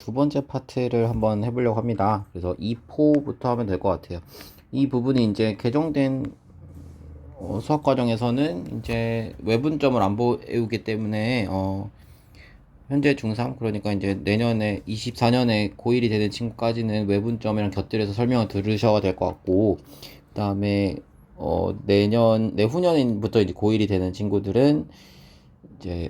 두 번째 파트를 한번 해보려고 합니다. 그래서 2포부터 하면 될 것 같아요. 이 부분이 이제 개정된 수학 과정에서는 이제 외분점을 안 배우기 때문에 현재 중3, 그러니까 이제 내년에 24년에 고1이 되는 친구까지는 외분점이랑 곁들여서 설명을 들으셔야 될 것 같고, 그 다음에 내후년부터 이제 고1이 되는 친구들은 이제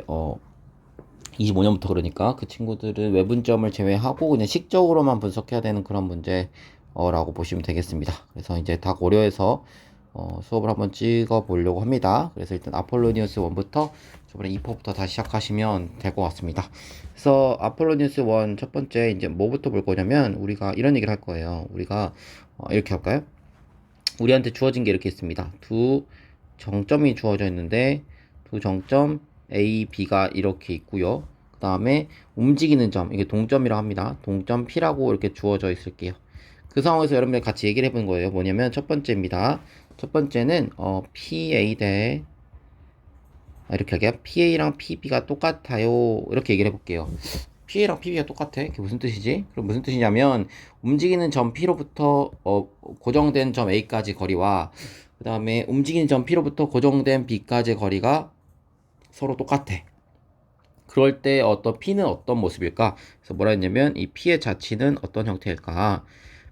25년부터, 그러니까 그 친구들은 외분점을 제외하고 그냥 식적으로만 분석해야 되는 그런 문제라고 보시면 되겠습니다. 그래서 이제 다 고려해서 수업을 한번 찍어 보려고 합니다. 그래서 일단 아폴로니우스 1부터 저번에 2포부터 다시 시작하시면 될 것 같습니다. 그래서 아폴로니우스 1 첫 번째 이제 뭐부터 볼 거냐면, 우리가 이런 얘기를 할 거예요. 우리가 이렇게 할까요? 우리한테 주어진 게 이렇게 있습니다. 두 정점이 주어져 있는데 두 정점 A, B가 이렇게 있고요. 그 다음에 움직이는 점, 이게 동점이라고 합니다. 동점 P라고 이렇게 주어져 있을게요. 그 상황에서 여러분들 같이 얘기를 해보는 거예요. 뭐냐면 첫 번째입니다. 첫 번째는 PA 대 이렇게 할게요. PA랑 PB가 똑같아요. 이렇게 얘기를 해볼게요. PA랑 PB가 똑같아? 그게 무슨 뜻이지? 그럼 무슨 뜻이냐면, 움직이는 점 P로부터 고정된 점 A까지 거리와 그 다음에 움직이는 점 P로부터 고정된 B까지 거리가 서로 똑같아. 그럴 때 P는 어떤 모습일까? 그래서 뭐라 했냐면, 이 P의 자치는 어떤 형태일까?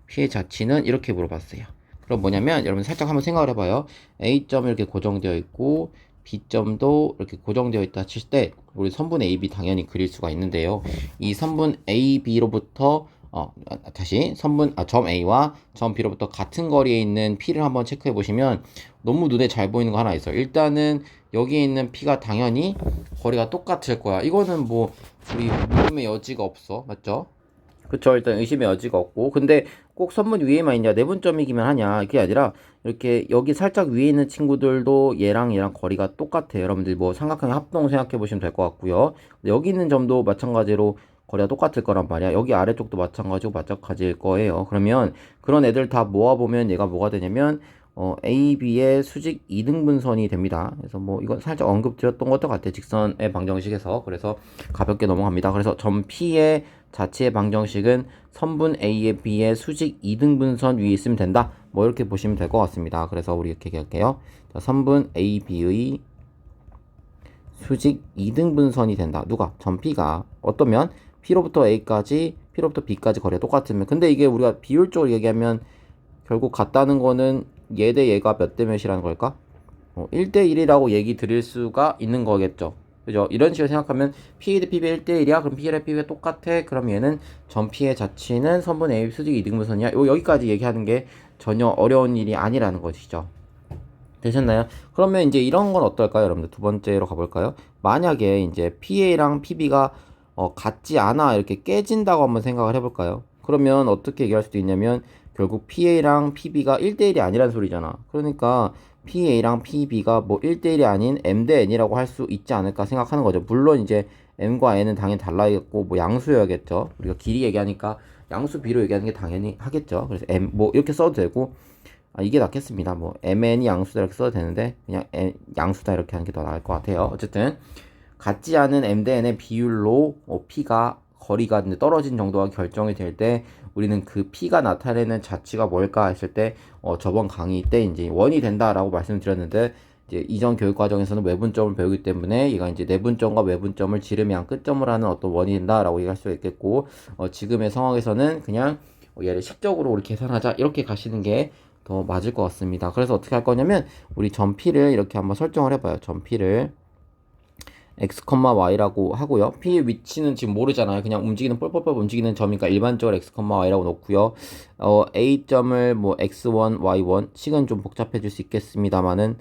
P의 자치는 이렇게 물어봤어요. 그럼 뭐냐면, 여러분 살짝 한번 생각을 해봐요. A점이 이렇게 고정되어 있고 B점도 이렇게 고정되어 있다 칠 때, 우리 선분 AB 당연히 그릴 수가 있는데요. 이 선분 AB로부터 점 A와 점 B로부터 같은 거리에 있는 P를 한번 체크해 보시면 너무 눈에 잘 보이는 거 하나 있어요. 일단은 여기에 있는 P가 당연히 거리가 똑같을 거야. 이거는 뭐 우리 의심의 여지가 없어. 맞죠? 그쵸. 일단 의심의 여지가 없고, 근데 꼭 선분 위에만 있냐, 내분점이기만 하냐, 그게 아니라 이렇게 여기 살짝 위에 있는 친구들도 얘랑 거리가 똑같아요. 여러분들 뭐 삼각형의 합동 생각해 보시면 될 것 같고요. 여기 있는 점도 마찬가지로 거리가 똑같을 거란 말이야. 여기 아래쪽도 마찬가지일 거예요. 그러면 그런 애들 다 모아보면 얘가 뭐가 되냐면 A, B의 수직 이등분선이 됩니다. 그래서 뭐 이건 살짝 언급드렸던 것도 같아요. 직선의 방정식에서. 그래서 가볍게 넘어갑니다. 그래서 점 P의 자체의 방정식은 선분 A의 B의 수직 이등분선 위에 있으면 된다. 뭐 이렇게 보시면 될 것 같습니다. 그래서 우리 이렇게 얘기할게요. 자, 선분 A, B의 수직 이등분선이 된다. 누가? 점 P가 어떠면 P로부터 A까지, P로부터 B까지 거리가 똑같으면. 근데 이게 우리가 비율적으로 얘기하면 결국 같다는 거는 얘 대 얘가 몇 대 몇이라는 걸까? 1대 1이라고 얘기 드릴 수가 있는 거겠죠. 그죠? 이런 식으로 생각하면 P 대 P가 1대 1이야? 그럼 P 대 P가 똑같아? 그럼 얘는 점 P의 자치는 선분 A 수직 이등분선이야? 여기까지 얘기하는 게 전혀 어려운 일이 아니라는 것이죠. 되셨나요? 그러면 이제 이런 건 어떨까요? 여러분들 두 번째로 가볼까요? 만약에 이제 PA랑 PB가 같지 않아 이렇게 깨진다고 한번 생각을 해볼까요? 그러면 어떻게 얘기할 수도 있냐면, 결국 PA랑 PB가 1대1이 아니란 소리잖아. 그러니까 PA랑 PB가 뭐 1대1이 아닌 M 대 N이라고 할 수 있지 않을까 생각하는 거죠. 물론 이제 M과 N은 당연히 달라야겠고 뭐 양수여야겠죠. 우리가 길이 얘기하니까 양수 비로 얘기하는 게 당연히 하겠죠. 그래서 M 뭐 이렇게 써도 되고, 이게 낫겠습니다. 뭐 MN이 양수다 이렇게 써도 되는데 그냥 양수다 이렇게 하는 게 더 나을 것 같아요. 어쨌든 같지 않은 M 대 N의 비율로 P가 거리가 떨어진 정도가 결정이 될 때, 우리는 그 P가 나타내는 자치가 뭘까 했을 때 저번 강의 때 이제 원이 된다라고 말씀드렸는데, 이제 이전 교육 과정에서는 외분점을 배우기 때문에 얘가 이제 내분점과 외분점을 지름이 끝점을 하는 어떤 원이 된다라고 얘기할 수가 있겠고, 지금의 상황에서는 그냥 얘를 식적으로 우리 계산하자 이렇게 가시는 게 더 맞을 것 같습니다. 그래서 어떻게 할 거냐면, 우리 점 P를 이렇게 한번 설정을 해봐요. 점 P를 x, y라고 하고요. P의 위치는 지금 모르잖아요. 그냥 움직이는 뻘뻘뻘 움직이는 점이니까 일반적으로 x, y라고 놓고요. A점을 뭐 x1, y1, 식은 좀 복잡해질 수 있겠습니다만은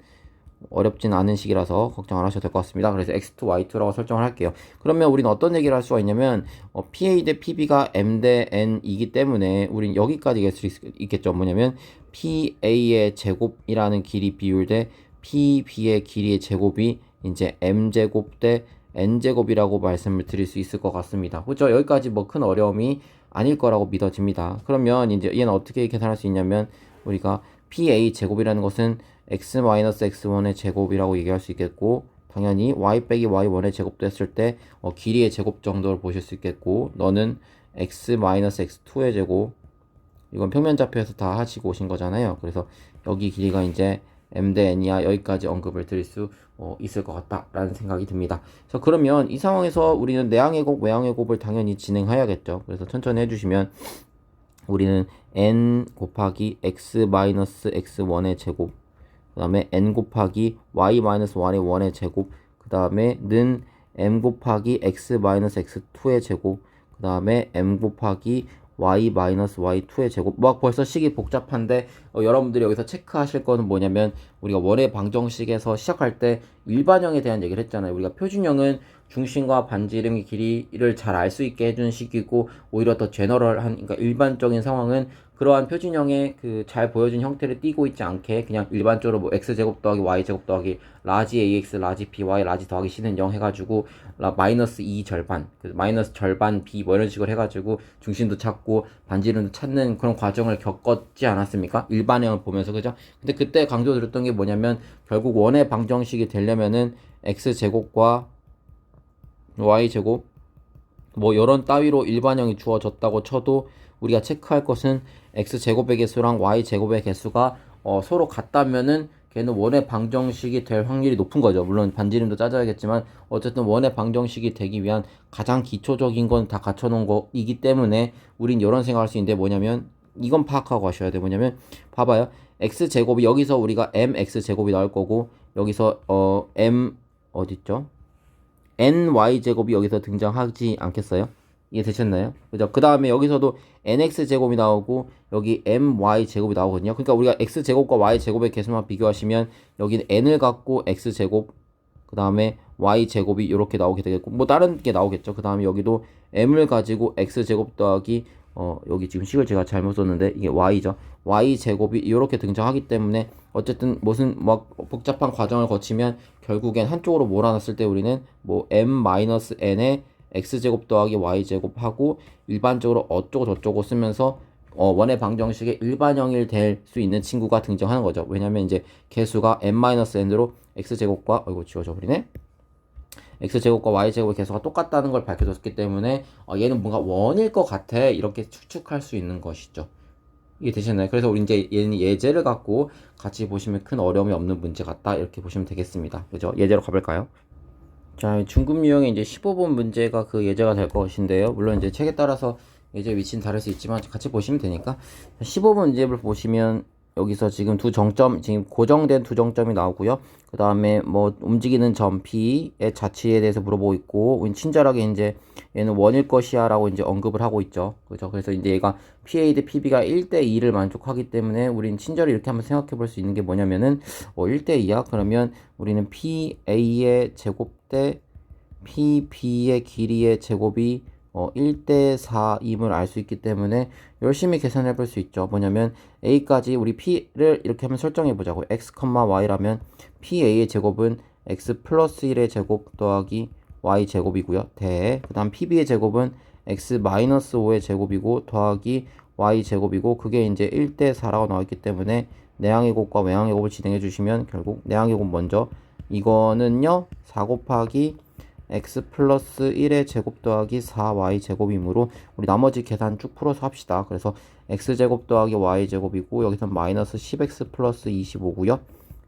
어렵진 않은 식이라서 걱정 안 하셔도 될 것 같습니다. 그래서 x2, y2라고 설정을 할게요. 그러면 우리는 어떤 얘기를 할 수가 있냐면, PA 대 PB가 M 대 N이기 때문에 우린 여기까지 얘기할 수 있겠죠. 뭐냐면 PA의 제곱이라는 길이 비율 대 PB의 길이의 제곱이 이제 M제곱 대 N제곱이라고 말씀을 드릴 수 있을 것 같습니다. 그렇죠? 여기까지 뭐 큰 어려움이 아닐 거라고 믿어집니다. 그러면 이제 얘는 어떻게 계산할 수 있냐면, 우리가 PA 제곱이라는 것은 x-x1의 제곱이라고 얘기할 수 있겠고, 당연히 y 빼기 y1의 제곱도 했을 때 길이의 제곱 정도를 보실 수 있겠고, 너는 x 마이너스 x2의 제곱, 이건 평면좌표에서 다 하시고 오신 거잖아요. 그래서 여기 길이가 이제 m 대 n이야. 여기까지 언급을 드릴 수 있을 것 같다라는 생각이 듭니다. 그래서 그러면 이 상황에서 우리는 내항의 곱, 외항의 곱을 당연히 진행해야겠죠. 그래서 천천히 해주시면 우리는 n 곱하기 x 마이너스 x1의 제곱, 그 다음에 n 곱하기 y 마이너스 1의 1의 제곱, 그 다음에 는 m 곱하기 x 마이너스 x2의 제곱, 그 다음에 m 곱하기 y 마이너스 y2의 제곱. 막 벌써 식이 복잡한데 여러분들이 여기서 체크하실 거는 뭐냐면, 우리가 원의 방정식에서 시작할 때 일반형에 대한 얘기를 했잖아요. 우리가 표준형은 중심과 반지름의 길이를 잘 알 수 있게 해주는 식이고, 오히려 더 제너럴한, 그러니까 일반적인 상황은 그러한 표준형의 그 잘 보여준 형태를 띠고 있지 않게 그냥 일반적으로 뭐 x제곱 더하기 y제곱 더하기 라지 ax 라지 by 라지 더하기 c는 0 해가지고 마이너스 2 절반, 마이너스 절반 b 뭐 이런 식으로 해가지고 중심도 찾고 반지름도 찾는 그런 과정을 겪었지 않았습니까? 일반형을 보면서. 그죠? 근데 그때 강조드렸던 게 뭐냐면, 결국 원의 방정식이 되려면은 x제곱과 y제곱 뭐 이런 따위로 일반형이 주어졌다고 쳐도 우리가 체크할 것은 x제곱의 개수랑 y제곱의 개수가 서로 같다면은 걔는 원의 방정식이 될 확률이 높은 거죠. 물론 반지름도 짜져야겠지만 어쨌든 원의 방정식이 되기 위한 가장 기초적인 건 다 갖춰놓은 거이기 때문에 우린 이런 생각할 수 있는데, 뭐냐면 이건 파악하고 가셔야 돼. 뭐냐면 봐봐요. x제곱이 여기서 우리가 mx제곱이 나올 거고, 여기서 m 어딨죠? ny제곱이 여기서 등장하지 않겠어요? 이해 되셨나요? 그죠? 그 다음에 여기서도 nx제곱이 나오고 여기 my제곱이 나오거든요. 그러니까 우리가 x제곱과 y제곱의 개수만 비교하시면 여기는 n을 갖고 x제곱, 그 다음에 y제곱이 이렇게 나오게 되겠고, 뭐 다른 게 나오겠죠. 그 다음에 여기도 m을 가지고 x제곱 더하기 여기 지금 식을 제가 잘못 썼는데 이게 y죠. y제곱이 이렇게 등장하기 때문에 어쨌든 무슨 막 복잡한 과정을 거치면 결국엔 한쪽으로 몰아놨을 때 우리는 뭐 m-n의 x제곱 더하기 y제곱 하고 일반적으로 어쩌고 저쩌고 쓰면서 원의 방정식의 일반형일 될 수 있는 친구가 등장하는 거죠. 왜냐면 이제 개수가 m-n으로 x제곱과 지워져 버리네. x제곱과 y제곱의 개수가 똑같다는 걸 밝혀줬기 때문에 얘는 뭔가 원일 것 같아, 이렇게 추측할 수 있는 것이죠. 이게 되셨나요? 그래서 우리 이제 얘는 예제를 갖고 같이 보시면 큰 어려움이 없는 문제 같다, 이렇게 보시면 되겠습니다. 그죠? 예제로 가볼까요? 자, 중급 유형의 이제 15번 문제가 그 예제가 될 것인데요. 물론 이제 책에 따라서 예제 위치는 다를 수 있지만 같이 보시면 되니까. 15번 문제를 보시면 여기서 지금 두 정점, 지금 고정된 두 정점이 나오고요. 그 다음에 뭐 움직이는 점 P의 자취에 대해서 물어보고 있고, 친절하게 이제 얘는 원일 것이야 라고 이제 언급을 하고 있죠. 그죠? 그래서 이제 얘가 PA 대 PB가 1대2를 만족하기 때문에 우린 친절히 이렇게 한번 생각해 볼 수 있는 게 뭐냐면은 1대2야? 그러면 우리는 PA의 제곱 대 PB의 길이의 제곱이 1대4임을 알 수 있기 때문에 열심히 계산해 볼 수 있죠. 뭐냐면 a까지 우리 p를 이렇게 한번 설정해 보자고. x, y라면 pa의 제곱은 x 플러스 1의 제곱 더하기 y 제곱이고요. 그 다음 pb의 제곱은 x 마이너스 5의 제곱이고 더하기 y 제곱이고, 그게 이제 1대4라고 나와있기 때문에 내항의 곱과 외항의 곱을 진행해 주시면 결국 내항의 곱 먼저, 이거는요 4 곱하기 x 플러스 1의 제곱 더하기 4y 제곱이므로 우리 나머지 계산 쭉 풀어서 합시다. 그래서 x 제곱 더하기 y 제곱이고, 여기서 마이너스 10x 플러스 25고요.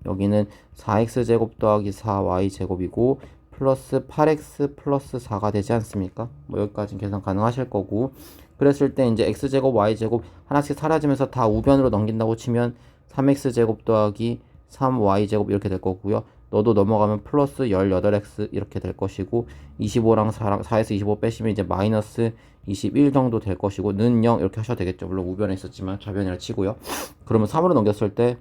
여기는 4x 제곱 더하기 4y 제곱이고 플러스 8x 플러스 4가 되지 않습니까? 뭐 여기까지 계산 가능하실 거고, 그랬을 때 이제 x 제곱 y 제곱 하나씩 사라지면서 다 우변으로 넘긴다고 치면 3x 제곱 더하기 3y 제곱 이렇게 될 거고요. 너도 넘어가면 플러스 18x 이렇게 될 것이고, 25랑 4에서 25 빼시면 이제 마이너스 21 정도 될 것이고, 는 0 이렇게 하셔도 되겠죠. 물론 우변에 있었지만 좌변이라 치고요. 그러면 3으로 넘겼을 때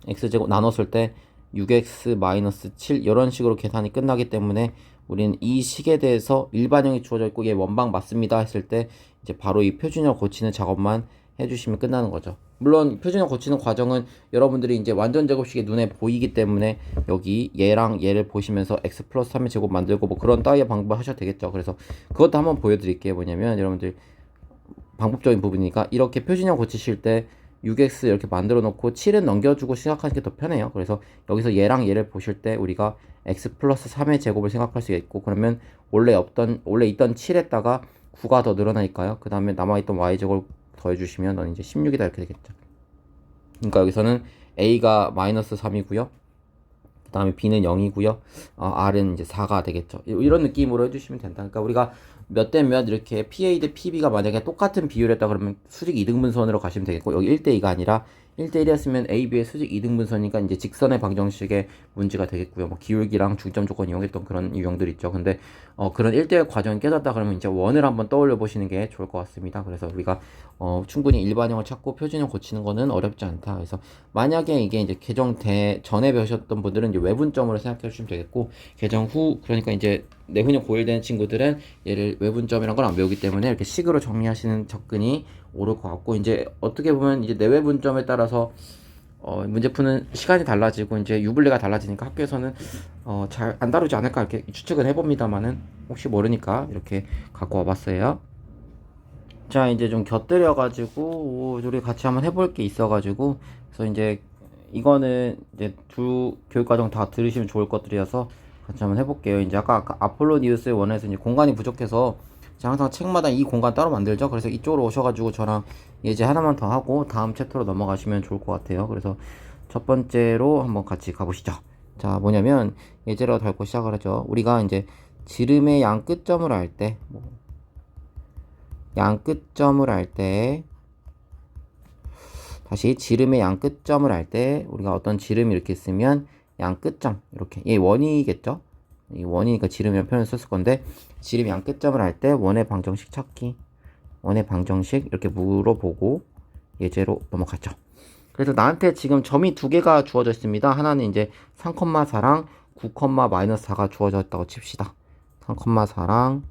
x제곱 나눴을 때 6x 마이너스 7 이런 식으로 계산이 끝나기 때문에 우리는 이 식에 대해서 일반형이 주어져 있고 얘 원방 맞습니다 했을 때 이제 바로 이 표준형 고치는 작업만 해주시면 끝나는 거죠. 물론 표준형 고치는 과정은 여러분들이 이제 완전 제곱식이 눈에 보이기 때문에 여기 얘랑 얘를 보시면서 x 플러스 3의 제곱 만들고 뭐 그런 따위의 방법을 하셔도 되겠죠. 그래서 그것도 한번 보여드릴게요. 뭐냐면 여러분들 방법적인 부분이니까 이렇게 표준형 고치실 때 6x 이렇게 만들어 놓고 7은 넘겨주고 생각하는 게 더 편해요. 그래서 여기서 얘랑 얘를 보실 때 우리가 x 플러스 3의 제곱을 생각할 수 있고, 그러면 원래 있던 7에다가 9가 더 늘어나니까요. 그 다음에 남아있던 y제곱을 더해주시면 넌 이제 16이다 이렇게 되겠죠. 그러니까 여기서는 a가 마이너스 3이고요. 그 다음에 b는 0이고요. r은 이제 4가 되겠죠. 이런 느낌으로 해주시면 된다. 그러니까 우리가 몇 대 몇 이렇게 PA 대 PB가 만약에 똑같은 비율이었다 그러면 수직 이등분선으로 가시면 되겠고, 여기 1대2가 아니라 1대1이었으면 A, B의 수직 이등분선이니까 이제 직선의 방정식의 문제가 되겠고요. 뭐 기울기랑 중점 조건 이용했던 그런 유형들 있죠. 근데 그런 1대1 과정이 깨졌다 그러면 이제 원을 한번 떠올려 보시는 게 좋을 것 같습니다. 그래서 우리가 충분히 일반형을 찾고 표준형 고치는 거는 어렵지 않다. 그래서 만약에 이게 이제 개정 전에 배우셨던 분들은 이제 외분점으로 생각해 주시면 되겠고, 개정 후 그러니까 이제 내후년 고1 되는 친구들은 얘를 외분점이란 걸 안 배우기 때문에 이렇게 식으로 정리하시는 접근이 옳을 것 같고, 이제 어떻게 보면 이제 내외분점에 따라서 문제 푸는 시간이 달라지고 이제 유불리가 달라지니까 학교에서는 잘 안 다루지 않을까 이렇게 추측은 해봅니다만은 혹시 모르니까 이렇게 갖고 와봤어요. 자, 이제 좀 곁들여가지고 우리 같이 한번 해볼 게 있어가지고, 그래서 이제 이거는 이제 두 교육과정 다 들으시면 좋을 것들이어서 같이 한번 해볼게요. 이제 아까 아폴로니우스의 원에서 이제 공간이 부족해서 제가 항상 책마다 이 공간 따로 만들죠. 그래서 이쪽으로 오셔가지고 저랑 예제 하나만 더 하고 다음 챕터로 넘어가시면 좋을 것 같아요. 그래서 첫 번째로 한번 같이 가보시죠. 자, 뭐냐면 예제로 닳고 시작을 하죠. 우리가 이제 지름의 양 끝점을 알 때, 양 끝점을 알 때, 다시 지름의 양 끝점을 알 때 우리가 어떤 지름이 이렇게 쓰면 양 끝점 이렇게, 얘 원이겠죠? 이 원이니까 지름이라는 표현을 썼을 건데, 지름 양 끝점을 알 때 원의 방정식 찾기, 원의 방정식 이렇게 물어보고 예제로 넘어갔죠. 그래서 나한테 지금 점이 두 개가 주어져 있습니다. 하나는 이제 3,4랑 9,-4가 주어져 있다고 칩시다. 3,4랑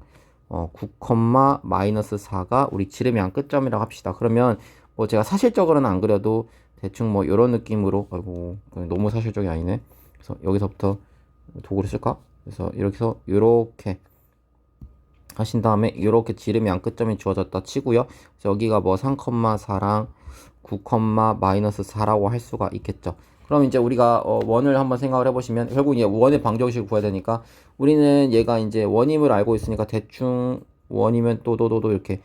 9,-4가 우리 지름의 양 끝점이라고 합시다. 그러면 뭐 제가 사실적으로는 안 그려도 대충 뭐 이런 느낌으로, 아이고 너무 사실적이 아니네. 그래서 여기서부터 도구를 쓸까? 그래서 이렇게 해서 이렇게 하신 다음에 이렇게 지름의 양 끝점이 주어졌다 치고요. 그래서 여기가 뭐 3,4랑 9,-4라고 할 수가 있겠죠. 그럼 이제 우리가 원을 한번 생각을 해보시면 결국 이제 원의 방정식을 구해야 되니까, 우리는 얘가 이제 원임을 알고 있으니까 대충 원이면 또도도도 이렇게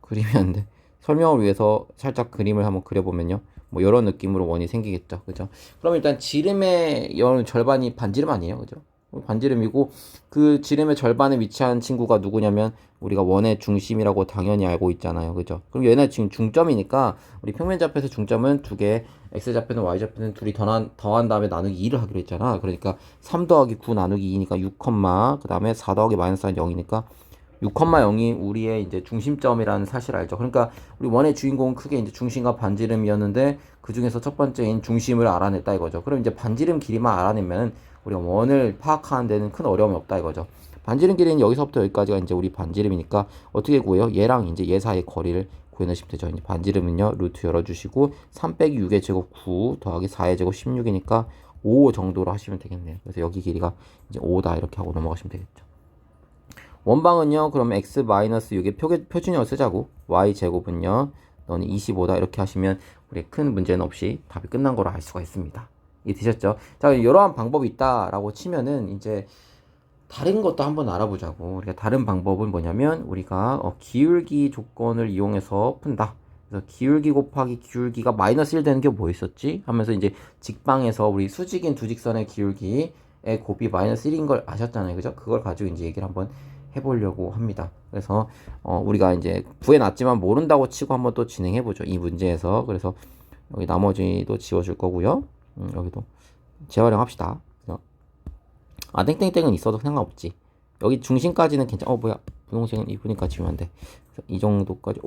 그리면 안 돼. 설명을 위해서 살짝 그림을 한번 그려보면요. 뭐 이런 느낌으로 원이 생기겠죠. 그죠? 그럼 일단 지름의 절반이 반지름 아니에요. 그죠? 반지름이고, 그 지름의 절반에 위치한 친구가 누구냐면 우리가 원의 중심이라고 당연히 알고 있잖아요. 그죠? 그럼 얘네 지금 중점이니까 우리 평면좌표에서 중점은 두 개, x좌표는 y좌표는 둘이 더한 다음에 나누기 2를 하기로 했잖아. 그러니까 3 더하기 9 나누기 2니까 6, 그 다음에 4 더하기 마이너스 4는 0이니까 6,0이 우리의 이제 중심점이라는 사실 알죠. 그러니까 우리 원의 주인공은 크게 이제 중심과 반지름이었는데 그 중에서 첫 번째인 중심을 알아냈다 이거죠. 그럼 이제 반지름 길이만 알아내면 우리가 원을 파악하는 데는 큰 어려움이 없다 이거죠. 반지름 길이는 여기서부터 여기까지가 이제 우리 반지름이니까 어떻게 구해요? 얘랑 이제 얘 사이의 거리를 구해내시면 되죠. 이제 반지름은요, 루트 열어주시고 3 빼기 6의 제곱 9 더하기 4의 제곱 16이니까 5 정도로 하시면 되겠네요. 그래서 여기 길이가 이제 5다 이렇게 하고 넘어가시면 되겠죠. 원방은요, 그러면 x-6의 표준형을 쓰자고, y제곱은요 너는 25다 이렇게 하시면 우리 큰 문제는 없이 답이 끝난 거로 알 수가 있습니다. 이해되셨죠? 자, 이러한 방법이 있다라고 치면은 이제 다른 것도 한번 알아보자고. 우리가 다른 방법은 뭐냐면 우리가 기울기 조건을 이용해서 푼다. 그래서 기울기 곱하기 기울기가 마이너스 1 되는 게 뭐 있었지? 하면서 이제 직방에서 우리 수직인 두 직선의 기울기의 곱이 마이너스 1인 걸 아셨잖아요. 그죠? 그걸 가지고 이제 얘기를 한번 해보려고 합니다. 그래서 우리가 이제 구해놨지만 모른다고 치고 한번 또 진행해보죠. 이 문제에서. 그래서 여기 나머지도 지워줄 거고요. 여기도 재활용합시다. 땡땡땡은 있어도 상관없지. 여기 중심까지는 괜찮아. 뭐야, 분홍색은 이쁘니까 지우면 안 돼. 이 정도까지,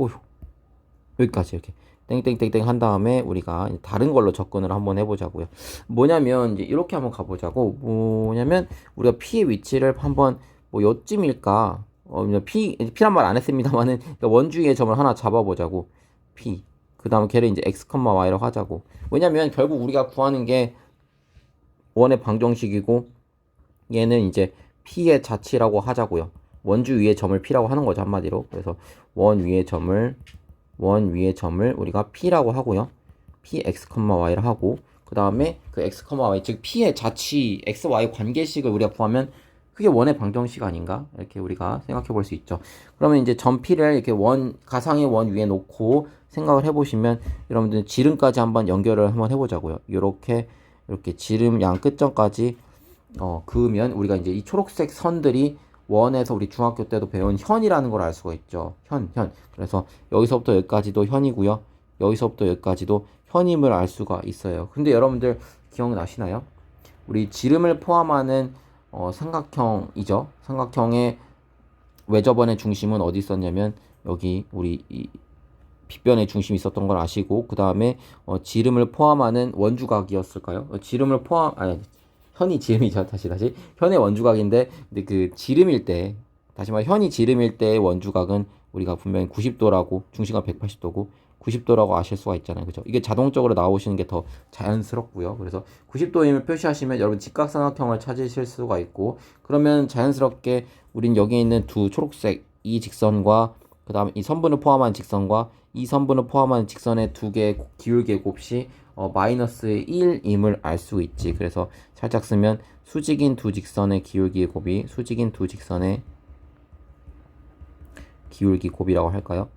여기까지 이렇게 땡땡땡땡 한 다음에 우리가 다른 걸로 접근을 한번 해보자고요. 뭐냐면 이제 이렇게 한번 가보자고. 뭐냐면 우리가 P의 위치를 한번 뭐 요쯤일까, P란 말 안 했습니다만은 원주위의 점을 하나 잡아보자고. P. 그 다음에 걔를 이제 x, y라고 하자고. 왜냐면 결국 우리가 구하는 게 원의 방정식이고 얘는 이제 P의 자치라고 하자고요. 원주 위의 점을 P라고 하는 거죠, 한마디로. 그래서 원 위의 점을 우리가 P라고 하고요. P, x, y를 하고, 그 다음에 그 x, y, 즉 P의 자치, x, y 관계식을 우리가 구하면 그게 원의 방정식 아닌가? 이렇게 우리가 생각해 볼 수 있죠. 그러면 이제 점피를 이렇게 가상의 원 위에 놓고 생각을 해보시면 여러분들 지름까지 한번 연결을 한번 해보자고요. 이렇게 지름 양 끝점까지 그으면 우리가 이제 이 초록색 선들이 원에서 우리 중학교 때도 배운 현이라는 걸 알 수가 있죠. 현. 그래서 여기서부터 여기까지도 현이고요. 여기서부터 여기까지도 현임을 알 수가 있어요. 근데 여러분들 기억나시나요? 우리 지름을 포함하는 삼각형이죠. 삼각형의 외접원의 중심은 어디 있었냐면 여기 우리 이 빗변의 중심이 있었던 걸 아시고 그 다음에 지름을 포함하는 원주각이었을까요? 지름을 현이 지름이죠. 다시 현의 원주각인데 근데 그 지름일 때 다시 말해 현이 지름일 때의 원주각은 우리가 분명히 90도라고 중심각 180도고 90도라고 아실 수가 있잖아요. 그죠? 이게 자동적으로 나오시는 게 더 자연스럽고요. 그래서 90도임을 표시하시면 여러분 직각삼각형을 찾으실 수가 있고 그러면 자연스럽게 우린 여기 있는 두 초록색 이 직선과 그 다음에 이 선분을 포함한 직선과 이 선분을 포함한 직선의 두 개의 기울기의 곱이 마이너스 1임을 알 수 있지. 그래서 살짝 쓰면 수직인 두 직선의 기울기의 곱이 수직인 두 직선의 기울기 곱이라고 할까요?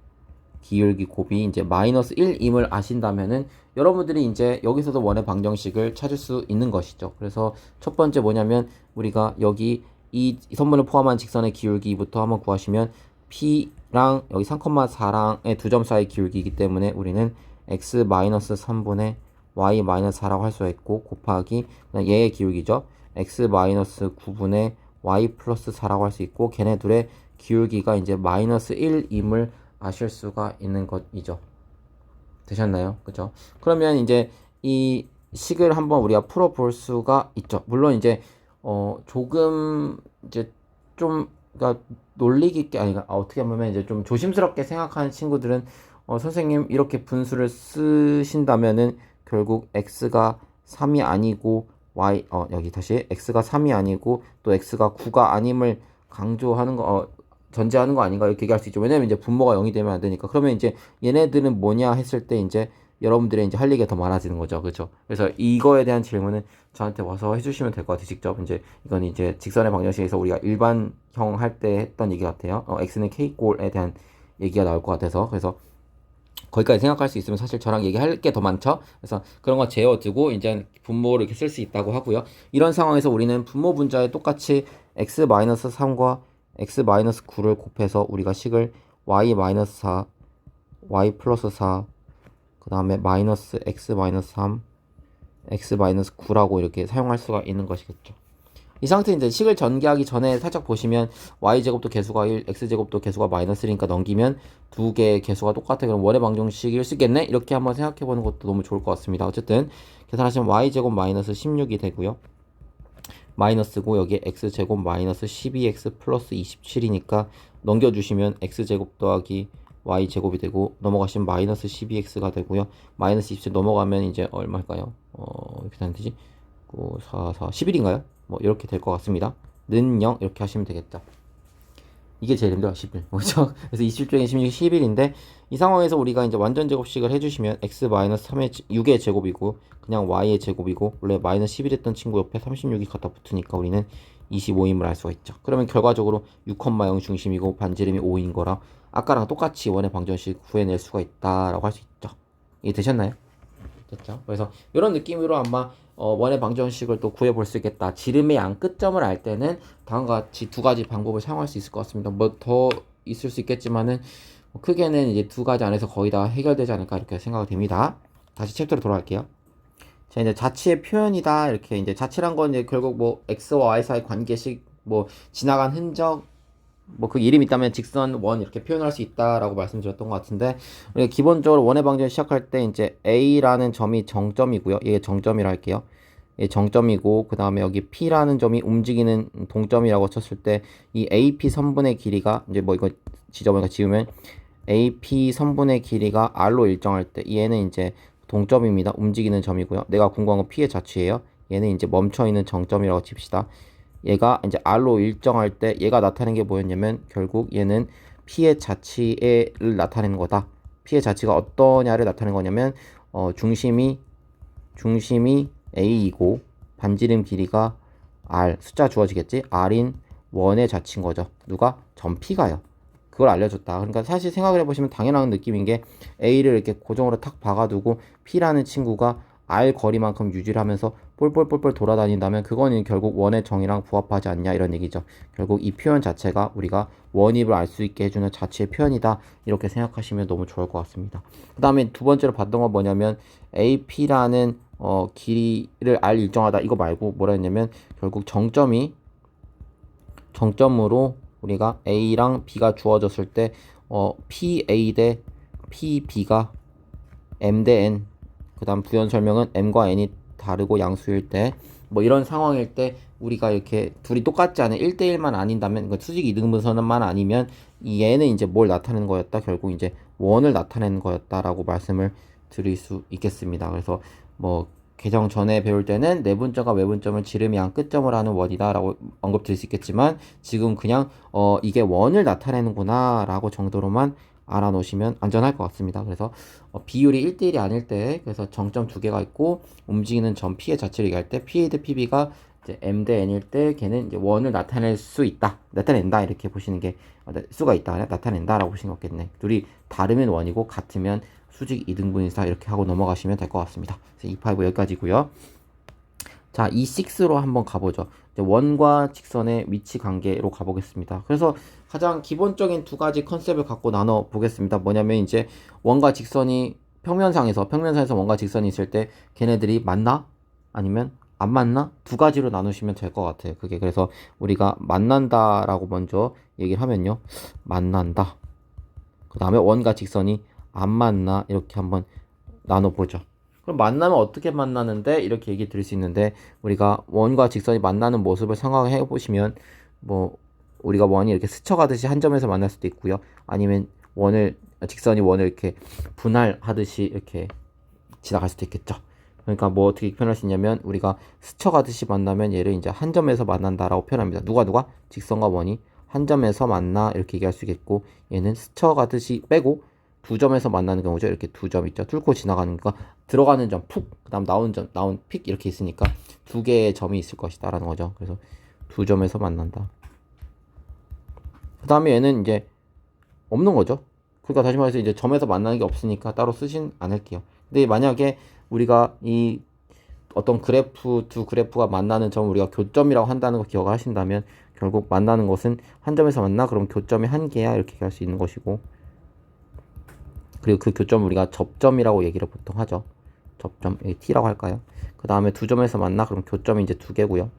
기울기 곱이 이제 마이너스 1임을 아신다면은 여러분들이 이제 여기서도 원의 방정식을 찾을 수 있는 것이죠. 그래서 첫 번째 뭐냐면 우리가 여기 이 선분을 포함한 직선의 기울기부터 한번 구하시면 P랑 여기 3,4랑의 두 점 사이 기울기이기 때문에 우리는 x-3분의 y-4라고 할 수가 있고 곱하기 얘의 기울기죠. x-9분의 y 플러스 4라고 할 수 있고 걔네 둘의 기울기가 이제 마이너스 1임을 아실 수가 있는 것이죠. 되셨나요? 그죠? 그러면 이제 이 식을 한번 우리가 풀어볼 수가 있죠. 물론 이제 조금 이제 좀 그러니까 논리 깊게 어떻게 보면 이제 좀 조심스럽게 생각하는 친구들은 선생님 이렇게 분수를 쓰신다면은 결국 x가 3이 아니고 여기 다시 x가 3이 아니고 또 x가 9가 아님을 강조하는 거 전제하는 거 아닌가 이렇게 얘기할 수 있죠. 왜냐면 이제 분모가 0이 되면 안 되니까. 그러면 이제 얘네들은 뭐냐 했을 때 이제 여러분들의 이제 할 얘기가 더 많아지는 거죠. 그렇죠? 그래서 이거에 대한 질문은 저한테 와서 해주시면 될 것 같아요. 직접 이제 이건 이제 직선의 방정식에서 우리가 일반형 할 때 했던 얘기 같아요. x는 k꼴에 대한 얘기가 나올 것 같아서 그래서 거기까지 생각할 수 있으면 사실 저랑 얘기할 게 더 많죠. 그래서 그런 거 재워두고 이제 분모를 이렇게 쓸 수 있다고 하고요. 이런 상황에서 우리는 분모 분자에 똑같이 x-3과 x-9를 곱해서 우리가 식을 y-4, y 플러스 4, 그 다음에 마이너스 x-3, x-9라고 이렇게 사용할 수가 있는 것이겠죠. 이 상태 이제 식을 전개하기 전에 살짝 보시면 y제곱도 개수가 1, x제곱도 개수가 마이너스 1이니까 넘기면 두 개의 개수가 똑같아. 그럼 원의 방정식일 수 있겠네? 이렇게 한번 생각해 보는 것도 너무 좋을 것 같습니다. 어쨌든 계산하시면 y제곱 마이너스 16이 되고요. 마이너스고 여기에 x제곱 마이너스 12x 플러스 27이니까 넘겨주시면 x제곱 더하기 y제곱이 되고 넘어가시면 마이너스 12x가 되고요. 마이너스 27 넘어가면 이제 얼마일까요? 이렇게 되는 되지? 9, 4, 4, 11인가요? 뭐 이렇게 될 것 같습니다. 는 0 이렇게 하시면 되겠죠. 이게 제일 힘들어 11. 그렇죠? 그래서 20 중에 16이 11인데 이 상황에서 우리가 이제 완전 제곱식을 해주시면 x-3의 6의 제곱이고 그냥 y의 제곱이고 원래 마이너스 11 했던 친구 옆에 36이 갖다 붙으니까 우리는 25임을 알 수가 있죠. 그러면 결과적으로 6,0 중심이고 반지름이 5인 거라 아까랑 똑같이 원의 방정식 구해낼 수가 있다라고 할 수 있죠. 이해 되셨나요? 됐죠? 그래서 이런 느낌으로 아마 원의 방정식을 또 구해볼 수 있겠다. 지름의 양 끝점을 알 때는 다음과 같이 두 가지 방법을 사용할 수 있을 것 같습니다. 뭐 더 있을 수 있겠지만은 크게는 이제 두 가지 안에서 거의 다 해결되지 않을까 이렇게 생각이 됩니다. 다시 챕터로 돌아갈게요. 자, 이제 자치의 표현이다. 이렇게 이제 자치란 건 이제 결국 뭐 x와 y 사이 관계식 뭐 지나간 흔적 뭐 그 이름 있다면 직선 원 이렇게 표현할 수 있다라고 말씀드렸던 것 같은데 우리가 기본적으로 원의 방정을 시작할 때 이제 A라는 점이 정점이고요. 얘 정점이라 할게요. 얘 정점이고 그 다음에 여기 P라는 점이 움직이는 동점이라고 쳤을 때 이 AP 선분의 길이가 이제 뭐 이거 지저분하게 지우면 AP 선분의 길이가 R로 일정할 때 얘는 이제 동점입니다. 움직이는 점이고요. 내가 궁금한 건 P의 자취예요. 얘는 이제 멈춰있는 정점이라고 칩시다. 얘가 이제 R로 일정할 때 얘가 나타내는 게 뭐였냐면 결국 얘는 P의 자치를 나타내는 거다. P의 자치가 어떠냐를 나타내는 거냐면 중심이 A이고 반지름 길이가 R 숫자 주어지겠지? R인 원의 자체인 거죠. 누가? 점 P가요. 그걸 알려줬다. 그러니까 사실 생각을 해보시면 당연한 느낌인 게 A를 이렇게 고정으로 탁 박아두고 P라는 친구가 R 거리만큼 유지를 하면서 볼볼볼볼 돌아다닌다면 그거는 결국 원의 정의랑 부합하지 않냐 이런 얘기죠. 결국 이 표현 자체가 우리가 원입을 알 수 있게 해주는 자체의 표현이다. 이렇게 생각하시면 너무 좋을 것 같습니다. 그 다음에 두 번째로 봤던 건 뭐냐면 AP라는 길이를 R 일정하다 이거 말고 뭐라 했냐면 결국 정점으로 우리가 A랑 B가 주어졌을 때 PA 대 PB가 M 대 N 그 다음 부연 설명은 M과 N이 다르고 양수일 때 뭐 이런 상황일 때 우리가 이렇게 둘이 똑같지 않은 1대1만 아닌다면 그러니까 수직 이등분선만 아니면 이 얘는 이제 뭘 나타내는 거였다 결국 이제 원을 나타내는 거였다라고 말씀을 드릴 수 있겠습니다. 그래서 뭐 개정 전에 배울 때는 내분점과 외분점을 지름이 한 끝점을 하는 원이다 라고 언급 드릴 수 있겠지만 지금 그냥 이게 원을 나타내는구나 라고 정도로만 알아놓으시면 안전할 것 같습니다. 그래서 비율이 1대1이 아닐 때 그래서 정점 두 개가 있고 움직이는 점 P의 자체를 얘기할 때 PA 대 PB가 이제 M 대 N일 때 걔는 이제 원을 나타낼 수 있다. 나타낸다 이렇게 보시는 게 수가 있다. 나타낸다 라고 보시는 게 없겠네. 둘이 다르면 원이고 같으면 수직 이등분이다 이렇게 하고 넘어가시면 될 것 같습니다. 그래서 2파이브 여기까지고요. 자, E6로 한번 가보죠. 원과 직선의 위치 관계로 가보겠습니다. 그래서 가장 기본적인 두 가지 컨셉을 갖고 나눠 보겠습니다. 뭐냐면 이제 원과 직선이 평면상에서 원과 직선이 있을 때 걔네들이 맞나? 아니면 안 맞나? 두 가지로 나누시면 될 것 같아요. 그게 그래서 우리가 만난다라고 먼저 얘기를 하면요. 만난다. 그 다음에 원과 직선이 안 맞나? 이렇게 한번 나눠보죠. 그럼 만나면 어떻게 만나는데? 이렇게 얘기 드릴 수 있는데 우리가 원과 직선이 만나는 모습을 상상해 보시면 뭐 우리가 원이 이렇게 스쳐가듯이 한 점에서 만날 수도 있고요. 아니면 직선이 원을 이렇게 분할하듯이 이렇게 지나갈 수도 있겠죠. 그러니까 뭐 어떻게 표현할 수 있냐면 우리가 스쳐가듯이 만나면 얘를 이제 한 점에서 만난다라고 표현합니다. 누가 직선과 원이 한 점에서 만나 이렇게 얘기할 수 있겠고 얘는 스쳐가듯이 빼고 두 점에서 만나는 경우죠. 이렇게 두 점 있죠. 뚫고 지나가는 거 들어가는 점 푹, 그다음 나온 픽 이렇게 있으니까 두 개의 점이 있을 것이다라는 거죠. 그래서 두 점에서 만난다. 그다음에 얘는 이제 없는 거죠. 그러니까 다시 말해서 이제 점에서 만나는 게 없으니까 따로 쓰진 않을게요. 근데 만약에 우리가 이 어떤 두 그래프가 만나는 점을 우리가 교점이라고 한다는 거 기억하신다면 결국 만나는 것은 한 점에서 만나 그럼 교점이 한 개야 이렇게 할 수 있는 것이고 그리고 그 교점을 우리가 접점이라고 얘기를 보통 하죠. 접점, 여기 T라고 할까요? 그 다음에 두 점에서 만나 그럼 교점이 이제 두 개고요.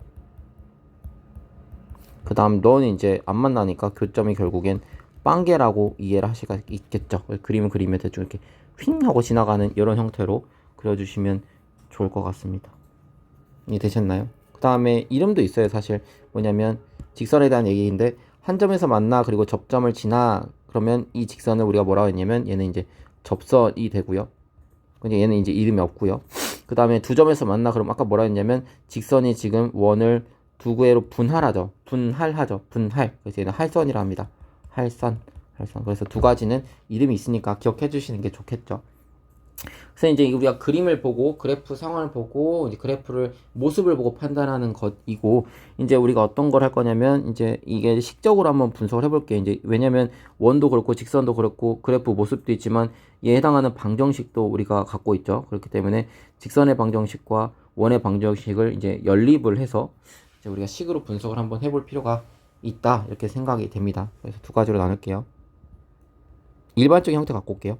그 다음 너는 이제 안 만나니까 교점이 결국엔 빵개라고 이해를 하실 수 있겠죠. 그림을 그리면 대충 이렇게 휙 하고 지나가는 이런 형태로 그려주시면 좋을 것 같습니다. 이해되셨나요? 그 다음에 이름도 있어요. 사실 뭐냐면 직선에 대한 얘기인데 한 점에서 만나 그리고 접점을 지나 그러면 이 직선을 우리가 뭐라고 했냐면 얘는 이제 접선이 되고요. 근데 얘는 이제 이름이 없고요. 그 다음에 두 점에서 만나 그럼 아까 뭐라 했냐면 직선이 지금 원을 두 개로 분할하죠. 분할. 그래서 얘는 할선이라 합니다. 할선. 그래서 두 가지는 이름이 있으니까 기억해 주시는 게 좋겠죠. 그래서 이제 우리가 그림을 보고 그래프 상황을 보고 이제 그래프를 모습을 보고 판단하는 것이고 이제 우리가 어떤 걸 할 거냐면 이제 이게 식적으로 한번 분석을 해볼게요. 이제 왜냐면 원도 그렇고 직선도 그렇고 그래프 모습도 있지만 이에 해당하는 방정식도 우리가 갖고 있죠. 그렇기 때문에 직선의 방정식과 원의 방정식을 이제 연립을 해서 이제 우리가 식으로 분석을 한번 해볼 필요가 있다 이렇게 생각이 됩니다. 그래서 두 가지로 나눌게요. 일반적인 형태 갖고 올게요.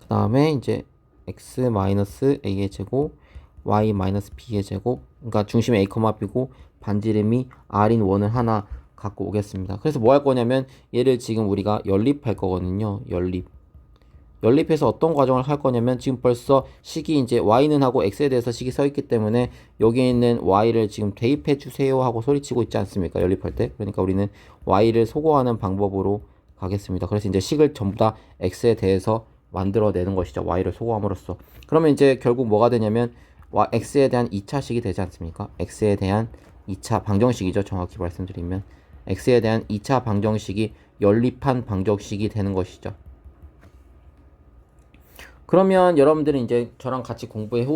그 다음에 이제 x-a의 제곱 y-b의 제곱 그러니까 중심이 a, b고 반지름이 r인 원을 하나 갖고 오겠습니다. 그래서 뭐 할 거냐면 얘를 지금 우리가 연립할 거거든요. 연립해서 어떤 과정을 할 거냐면 지금 벌써 식이 이제 y는 하고 x에 대해서 식이 서 있기 때문에 여기 있는 y를 지금 대입해 주세요 하고 소리치고 있지 않습니까? 연립할 때. 그러니까 우리는 y를 소거하는 방법으로 가겠습니다. 그래서 이제 식을 전부 다 x에 대해서 만들어내는 것이죠. y를 소거함으로써. 그러면 이제 결국 뭐가 되냐면 x에 대한 2차식이 되지 않습니까? x에 대한 2차 방정식이죠. 정확히 말씀드리면 x에 대한 2차 방정식이 연립한 방정식이 되는 것이죠. 그러면 여러분들은 이제 저랑 같이 공부해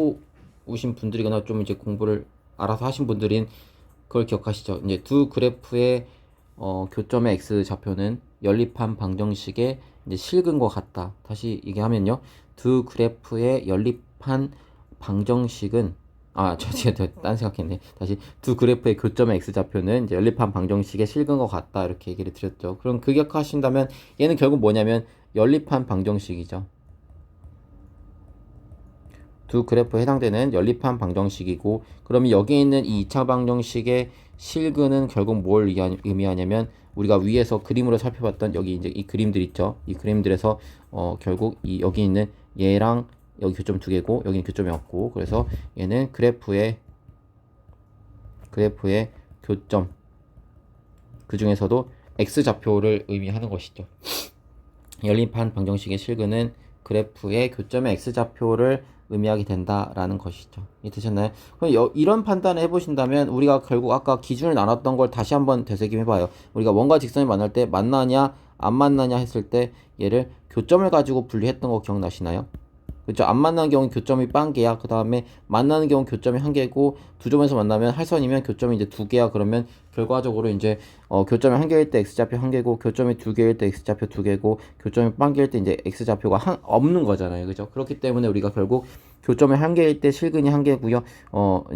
오신 분들이거나 좀 이제 공부를 알아서 하신 분들인 그걸 기억하시죠? 이제 두 그래프의 교점의 x 좌표는 연립한 방정식의 이제 실근과 같다. 다시 얘기하면요. 두 그래프의 연립한 방정식은 딴 생각했네. 다시 두 그래프의 교점의 x 좌표는 이제 연립한 방정식의 실근과 같다. 이렇게 얘기를 드렸죠. 그럼 그 기억하신다면 얘는 결국 뭐냐면 연립한 방정식이죠. 두 그래프에 해당되는 연립한 방정식이고, 그러면 여기 있는 이 2차 방정식의 실근은 결국 뭘 의미하냐면 우리가 위에서 그림으로 살펴봤던 여기 이제 이 그림들 있죠. 이 그림들에서 결국 이 여기 있는 얘랑 여기 교점 두 개고 여기는 교점이 없고, 그래서 얘는 그래프의 교점, 그 중에서도 x 좌표를 의미하는 것이죠. 연립한 방정식의 실근은 그래프의 교점의 x 좌표를 의미하게 된다라는 것이죠. 이해되셨나요? 그럼 이런 판단을 해보신다면 우리가 결국 아까 기준을 나눴던 걸 다시 한번 되새김해봐요. 우리가 원과 직선이 만날 때 만나냐 안 만나냐 했을 때 얘를 교점을 가지고 분리했던 거 기억나시나요? 그렇죠. 안 만나는 경우는 교점이 빵 개야. 그 다음에 만나는 경우는 교점이 한 개고, 두 점에서 만나면 할선이면 교점이 이제 두 개야. 그러면 결과적으로 이제 교점이 한 개일 때 x좌표 한 개고, 교점이 두 개일 때 x좌표 두 개고, 교점이 빵 개일 때 이제 x좌표가 없는 거잖아요. 그죠? 그렇기 때문에 우리가 결국 교점이 한 개일 때 실근이 한 개고요.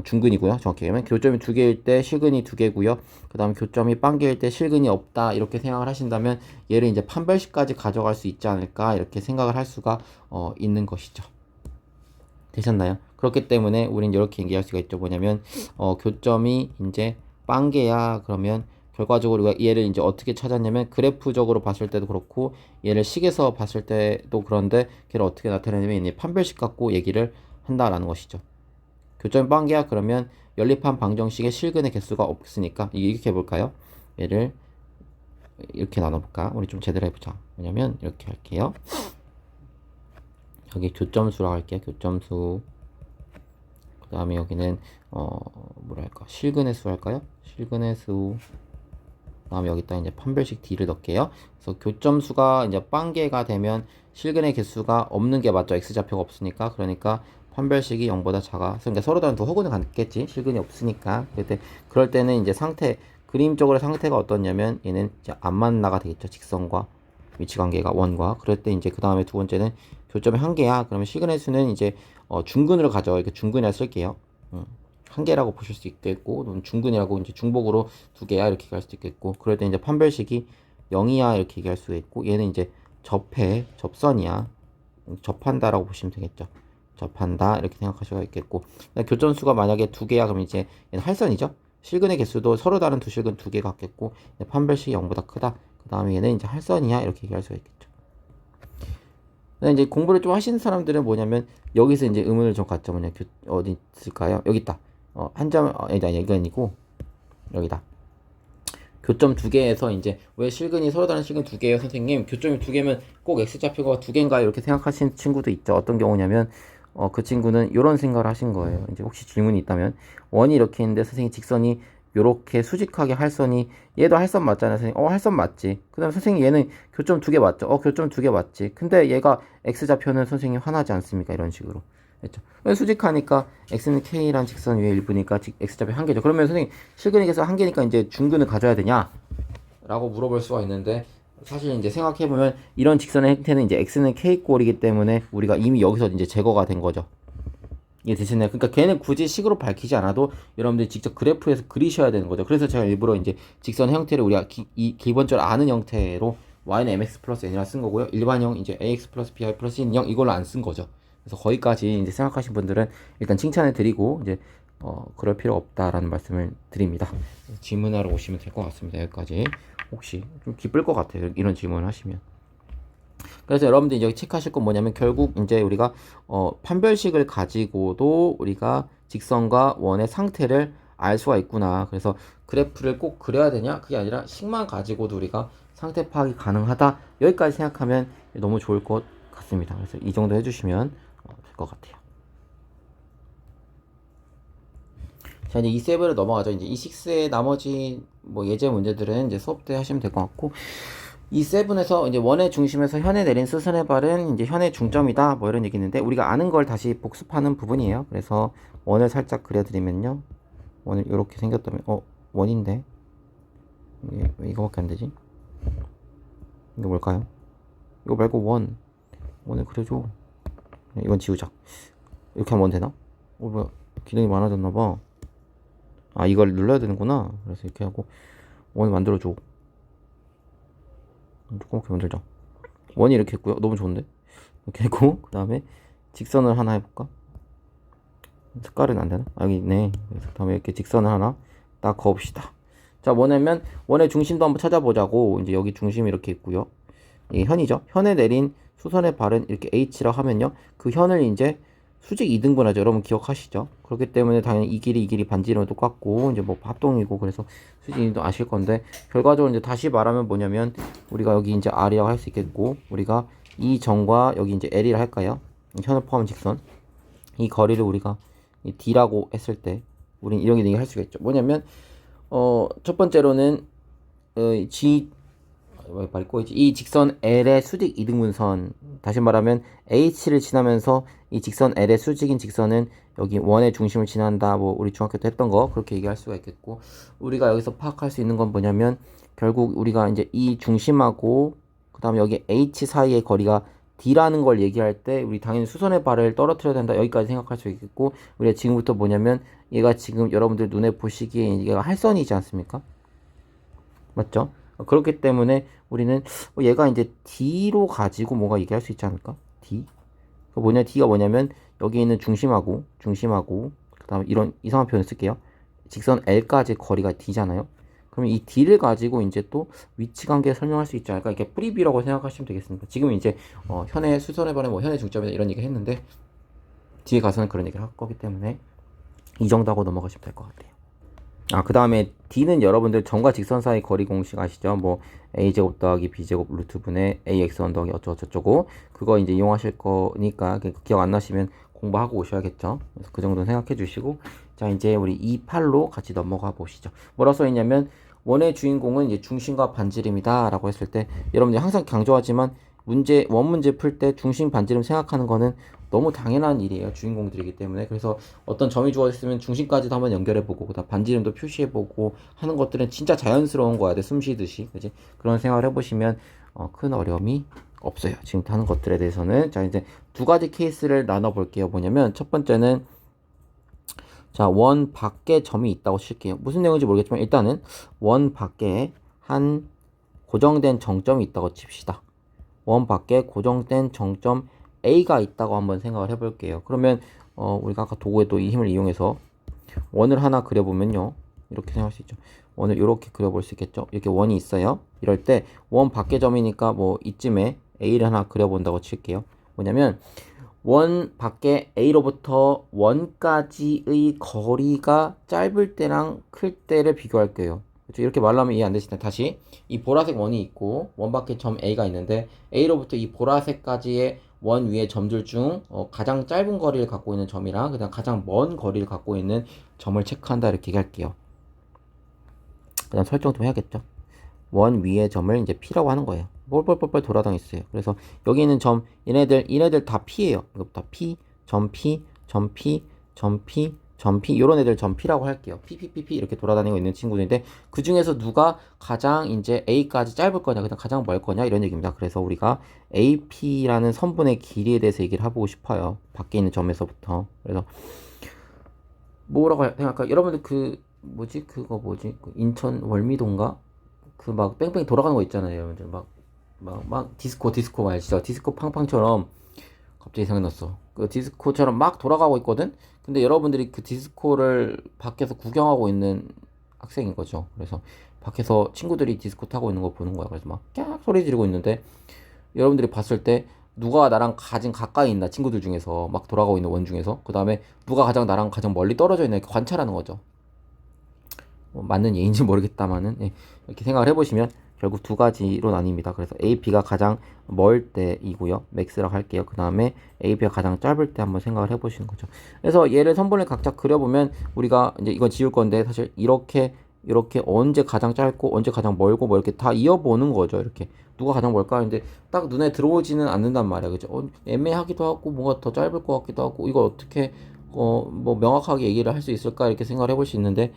중근이고요. 정확히 얘기하면 교점이 두 개일 때 실근이 두 개고요. 그 다음 교점이 빵 개일 때 실근이 없다. 이렇게 생각을 하신다면 얘를 이제 판별식까지 가져갈 수 있지 않을까 이렇게 생각을 할 수가 있는 것이죠. 되셨나요? 그렇기 때문에 우린 이렇게 얘기할 수가 있죠. 뭐냐면 교점이 이제 빵 개야. 그러면 결과적으로 우리가 얘를 이제 어떻게 찾았냐면 그래프적으로 봤을 때도 그렇고 얘를 식에서 봤을 때도 그런데 걔를 어떻게 나타내냐면 이제 판별식 갖고 얘기를 한다라는 것이죠. 교점이 빵 개야. 그러면 연립한 방정식의 실근의 개수가 없으니까 이렇게 해볼까요? 얘를 이렇게 나눠볼까? 우리 좀 제대로 해보자. 뭐냐면 이렇게 할게요. 여기 교점수라고 할게요. 교점수. 그 다음에 여기는 뭐랄까 실근의 수 할까요? 실근의 수. 그 다음에 여기다 이제 판별식 D를 넣을게요. 그래서 교점수가 이제 빵개가 되면 실근의 개수가 없는 게 맞죠. X좌표가 없으니까. 그러니까 판별식이 0보다 작아. 그러니까 서로 다른 두 허근을 갖겠지. 실근이 없으니까. 그럴 때는 이제 그림적으로 상태가 어떻냐면 얘는 이제 안 만나가 되겠죠. 직선과 위치관계가 원과. 그럴 때 이제 그 다음에 두 번째는 교점이 한 개야. 그러면 실근의 수는 이제 중근으로 가져. 이렇게 중근이라 쓸게요. 한 개라고 보실 수 있겠고, 중근이라고 이제 중복으로 두 개야 이렇게 얘기할 수도 있겠고, 그럴 때 이제 판별식이 0이야 이렇게 얘기할 수 있고, 얘는 이제 접선이야. 접한다라고 보시면 되겠죠. 접한다 이렇게 생각하실 수가 있겠고, 교점수가 만약에 두 개야 그러면 이제 얘는 할선이죠. 실근의 개수도 서로 다른 두 실근 두 개 같겠고, 판별식이 0보다 크다. 그 다음에 얘는 이제 할선이야 이렇게 얘기할 수가 있겠죠. 이제 공부를 좀 하시는 사람들은 뭐냐면 여기서 이제 의문을 좀 갖죠. 뭐냐, 어디 있을까요? 여기 있다. 한 점, 아니, 이거 아니고 여기다. 교점 두 개에서 이제 왜 실근이 서로 다른 실근 두 개예요, 선생님? 교점이 두 개면 꼭 x좌표가 두 개인가 이렇게 생각하시는 친구도 있죠. 어떤 경우냐면 그 친구는 이런 생각을 하신 거예요. 이제 혹시 질문이 있다면 원이 이렇게 있는데 선생님 직선이 요렇게 수직하게 할선이, 얘도 할선 맞잖아요. 선생님 할선 맞지. 그 다음에 선생님 얘는 교점 두 개 맞죠. 교점 두 개 맞지. 근데 얘가 x좌표는 선생님 하나지 않습니까? 이런 식으로. 그렇죠. 수직하니까 x는 k란 직선 위에 일부니까 x좌표 한 개죠. 그러면 선생님 실근에서 한 개니까 이제 중근을 가져야 되냐? 라고 물어볼 수가 있는데, 사실 이제 생각해보면 이런 직선의 형태는 이제 x는 k꼴이기 때문에 우리가 이미 여기서 이제 제거가 된 거죠. 이게 되시나요? 그러니까 걔는 굳이 식으로 밝히지 않아도 여러분들이 직접 그래프에서 그리셔야 되는 거죠. 그래서 제가 일부러 이제 직선 형태를 우리가 기본적으로 아는 형태로 y는 mx 플러스 n이라 쓴 거고요. 일반형 이제 ax 플러스 by 플러스 1형 이걸로 안 쓴 거죠. 그래서 거기까지 이제 생각하신 분들은 일단 칭찬을 드리고 이제 그럴 필요 없다라는 말씀을 드립니다. 질문하러 오시면 될 것 같습니다. 여기까지. 혹시 좀 기쁠 것 같아요. 이런 질문을 하시면. 그래서 여러분들이 여기 체크하실 건 뭐냐면 결국 이제 우리가 판별식을 가지고도 우리가 직선과 원의 상태를 알 수가 있구나. 그래서 그래프를 꼭 그려야 되냐? 그게 아니라 식만 가지고도 우리가 상태 파악이 가능하다. 여기까지 생각하면 너무 좋을 것 같습니다. 그래서 이 정도 해주시면 될 것 같아요. 자, 이제 E7으로 넘어가죠. 이제 E6의 나머지 뭐 예제 문제들은 이제 수업 때 하시면 될 것 같고, E7에서 이제 원의 중심에서 현에 내린 스선의 발은 이제 현의 중점이다. 뭐 이런 얘기 있는데, 우리가 아는 걸 다시 복습하는 부분이에요. 그래서 원을 살짝 그려드리면요. 원을 이렇게 생겼다면, 원인데 이게 왜 이거밖에 안 되지? 이게 뭘까요? 이거 말고 원을 그려줘. 이건 지우자. 이렇게 하면 원 되나? 뭐야, 기능이 많아졌나봐. 아, 이걸 눌러야 되는구나. 그래서 이렇게 하고 원을 만들어줘. 조그맣게 만들자. 원이 이렇게 했고요. 너무 좋은데? 이렇게 했고, 그 다음에 직선을 하나 해볼까? 색깔은 안 되나? 아, 여기 있네. 그래서 그 다음에 이렇게 직선을 하나 딱 그어봅시다. 자, 뭐냐면 원의 중심도 한번 찾아보자고. 이제 여기 중심이 이렇게 있고요. 이게 현이죠. 현에 내린 수선의 발은 이렇게 H라고 하면요, 그 현을 이제 수직 2등분하죠. 여러분 기억하시죠? 그렇기 때문에 당연히 이 길이 반지름은 똑같고 이제 뭐 합동이고, 그래서 수직 2등분 아실 건데, 결과적으로 이제 다시 말하면 뭐냐면 우리가 여기 이제 R이라고 할 수 있겠고, 우리가 이 점과 여기 이제 L이라 할까요? 현을 포함한 직선, 이 거리를 우리가 D라고 했을 때 우린 이런 얘기 할 수가 있죠. 뭐냐면 첫 번째로는 말이 꼬이지. 이 직선 L의 수직 이등분선, 다시 말하면 H를 지나면서 이 직선 L의 수직인 직선은 여기 원의 중심을 지난다. 뭐 우리 중학교 때 했던 거 그렇게 얘기할 수가 있겠고, 우리가 여기서 파악할 수 있는 건 뭐냐면 결국 우리가 이제 이 중심하고 그 다음에 여기 H 사이의 거리가 D라는 걸 얘기할 때 우리 당연히 수선의 발을 떨어뜨려야 된다. 여기까지 생각할 수 있겠고, 우리가 지금부터 뭐냐면 얘가 지금 여러분들 눈에 보시기에 얘가 할선이지 않습니까? 맞죠? 그렇기 때문에 우리는 얘가 이제 D로 가지고 뭔가 얘기할 수 있지 않을까? D? D가 뭐냐면 여기 있는 중심하고 그 다음에 이런 이상한 표현을 쓸게요. 직선 L까지 거리가 D잖아요. 그러면 이 D를 가지고 이제 또 위치 관계 설명할 수 있지 않을까? 이게 프리뷰라고 생각하시면 되겠습니다. 지금 이제 현의 수선의 발에 뭐 현의 중점이나 이런 얘기 했는데, 뒤에 가서는 그런 얘기를 할 거기 때문에 이 정도 하고 넘어가시면 될 것 같아요. 그 다음에 D는 여러분들 점과 직선 사이 거리 공식 아시죠? 뭐 a제곱 더하기 b제곱 루트 분의 ax1 더하기 어쩌고저쩌고, 그거 이제 이용하실 거니까 기억 안 나시면 공부하고 오셔야겠죠. 그래서 그 정도 생각해 주시고, 자, 이제 우리 2팔로 같이 넘어가 보시죠. 뭐라 써 있냐면 원의 주인공은 이제 중심과 반지름이다 라고 했을 때, 여러분들이 항상 강조하지만 원 문제 풀 때 중심 반지름 생각하는 거는 너무 당연한 일이에요. 주인공들이기 때문에. 그래서 어떤 점이 주어졌으면 중심까지도 한번 연결해보고, 그다음 반지름도 표시해보고 하는 것들은 진짜 자연스러운 거야 돼. 숨 쉬듯이. 그지? 그런 생각을 해보시면 큰 어려움이 없어요. 지금 하는 것들에 대해서는. 자, 이제 두 가지 케이스를 나눠볼게요. 뭐냐면 첫 번째는, 자, 원 밖에 점이 있다고 칠게요. 무슨 내용인지 모르겠지만 일단은 원 밖에 한 고정된 정점이 있다고 칩시다. 원 밖에 고정된 정점 A가 있다고 한번 생각을 해볼게요. 그러면 우리가 아까 도구에 또 이 힘을 이용해서 원을 하나 그려보면요, 이렇게 생각할 수 있죠. 원을 이렇게 그려볼 수 있겠죠. 이렇게 원이 있어요. 이럴 때 원 밖의 점이니까 뭐 이쯤에 A를 하나 그려본다고 칠게요. 뭐냐면 원 밖에 A로부터 원까지의 거리가 짧을 때랑 클 때를 비교할게요. 그렇죠? 이렇게 말하면 이해 안 되시나요? 다시, 이 보라색 원이 있고 원 밖에 점 A가 있는데, A로부터 이 보라색까지의 원 위의 점들 중 가장 짧은 거리를 갖고 있는 점이랑 그다음 가장 먼 거리를 갖고 있는 점을 체크한다, 이렇게 얘기할게요. 그다음 설정 좀 해야겠죠. 원 위의 점을 이제 P라고 하는 거예요. 뻘뻘뻘뻘 돌아다녔어요. 그래서 여기 있는 점, 얘네들 다 P예요. 이것부터 P, 점 P, 점 P, 점 P, 점 P, 요런 애들 점 P라고 할게요. PPPP 이렇게 돌아다니고 있는 친구들인데, 그 중에서 누가 가장 이제 A까지 짧을 거냐, 그다음 가장 멀 거냐, 이런 얘기입니다. 그래서 우리가 AP라는 선분의 길이에 대해서 얘기를 해보고 싶어요. 밖에 있는 점에서부터. 그래서 뭐라고 생각할까? 여러분들 그 인천 월미도인가? 그 막 뺑뺑이 돌아가는 거 있잖아요, 여러분들. 막 디스코 말이죠. 디스코 팡팡처럼, 갑자기 생각났어. 그 디스코처럼 막 돌아가고 있거든? 근데 여러분들이 그 디스코를 밖에서 구경하고 있는 학생인 거죠. 그래서 밖에서 친구들이 디스코 타고 있는 거 보는 거야. 그래서 막 깍 소리 지르고 있는데, 여러분들이 봤을 때 누가 나랑 가장 가까이 있나, 친구들 중에서 막 돌아가고 있는 원 중에서, 그 다음에 누가 나랑 가장 멀리 떨어져 있나, 이렇게 관찰하는 거죠. 맞는 예인지 모르겠다마는, 예, 이렇게 생각을 해보시면 결국 두 가지로 나뉩니다. 그래서 AP가 가장 멀 때이고요. 맥스라고 할게요. 그 다음에 AP가 가장 짧을 때 한번 생각을 해보시는 거죠. 그래서 얘를 선분을 각자 그려보면, 우리가 이제 이건 지울 건데, 사실 이렇게 언제 가장 짧고 언제 가장 멀고 뭐 이렇게 다 이어보는 거죠. 이렇게 누가 가장 멀까 하는데 딱 눈에 들어오지는 않는단 말이야. 그죠? 애매하기도 하고 뭔가 더 짧을 것 같기도 하고, 이걸 어떻게 뭐 명확하게 얘기를 할 수 있을까 이렇게 생각을 해볼 수 있는데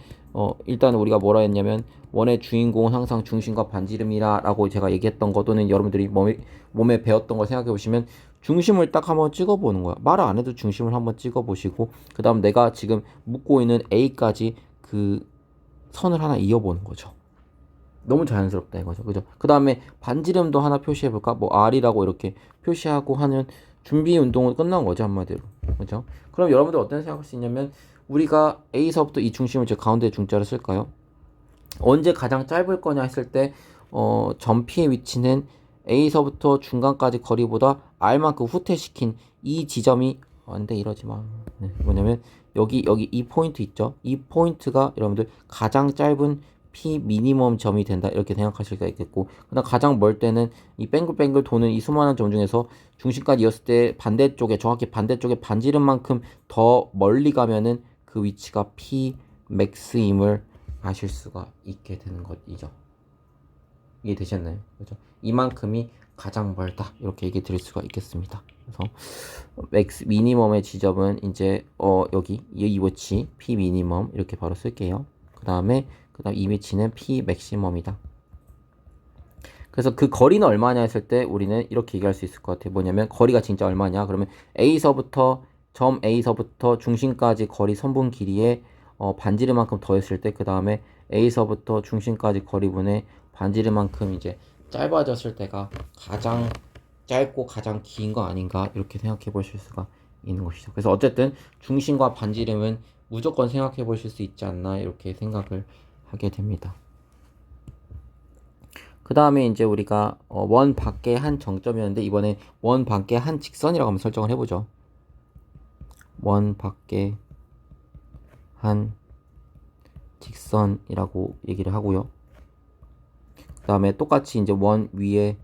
일단 우리가 뭐라 했냐면 원의 주인공은 항상 중심과 반지름이라고 제가 얘기했던 거 또는 여러분들이 몸에 배웠던 걸 생각해 보시면 중심을 딱 한번 찍어 보는 거야. 말을 안 해도 중심을 한번 찍어 보시고 그 다음 내가 지금 묶고 있는 A까지 그 선을 하나 이어 보는 거죠. 너무 자연스럽다 이거죠. 그죠? 그 다음에 반지름도 하나 표시해 볼까? 뭐 R이라고 이렇게 표시하고 하는 준비 운동은 끝난 거죠, 한마디로. 그죠? 그럼 여러분들 어떤 생각할 수 있냐면 우리가 A서부터 이 중심을 제 가운데 중자를 쓸까요? 언제 가장 짧을 거냐 했을 때 점 P의 위치는 A서부터 중간까지 거리보다 R만큼 후퇴시킨 이 지점이 근데 이러지 마. 네, 뭐냐면 여기 이 포인트 있죠? 이 포인트가 여러분들 가장 짧은 P 미니멈 점이 된다 이렇게 생각하실 수가 있겠고 그다음 가장 멀 때는 이 뱅글뱅글 도는 이 수많은 점 중에서 중심까지 이었을 때 반대쪽에 정확히 반대쪽에 반지름만큼 더 멀리 가면은 그 위치가 P 맥스임을 아실 수가 있게 되는 것이죠. 이해 되셨나요? 그죠? 이만큼이 가장 멀다 이렇게 얘기 드릴 수가 있겠습니다. 그래서 맥스 미니멈의 지점은 이제 여기 이 위치 P 미니멈 이렇게 바로 쓸게요. 그다음 이 위치는 P 맥시멈이다. 그래서 그 거리는 얼마냐 했을 때 우리는 이렇게 얘기할 수 있을 것 같아요. 뭐냐면 거리가 진짜 얼마냐? 그러면 점 A서부터 중심까지 거리 선분 길이에 반지름만큼 더했을 때 그 다음에 A서부터 중심까지 거리분의 반지름만큼 이제 짧아졌을 때가 가장 짧고 가장 긴 거 아닌가 이렇게 생각해 보실 수가 있는 것이죠. 그래서 어쨌든 중심과 반지름은 무조건 생각해 보실 수 있지 않나 이렇게 생각을 하게 됩니다. 그 다음에 이제 우리가 원 밖에 한 정점이었는데 이번에 원 밖에 한 직선이라고 한번 설정을 해보죠. 원 밖에 한 직선이라고 얘기를 하고요. 그 다음에 똑같이 이제 원 위에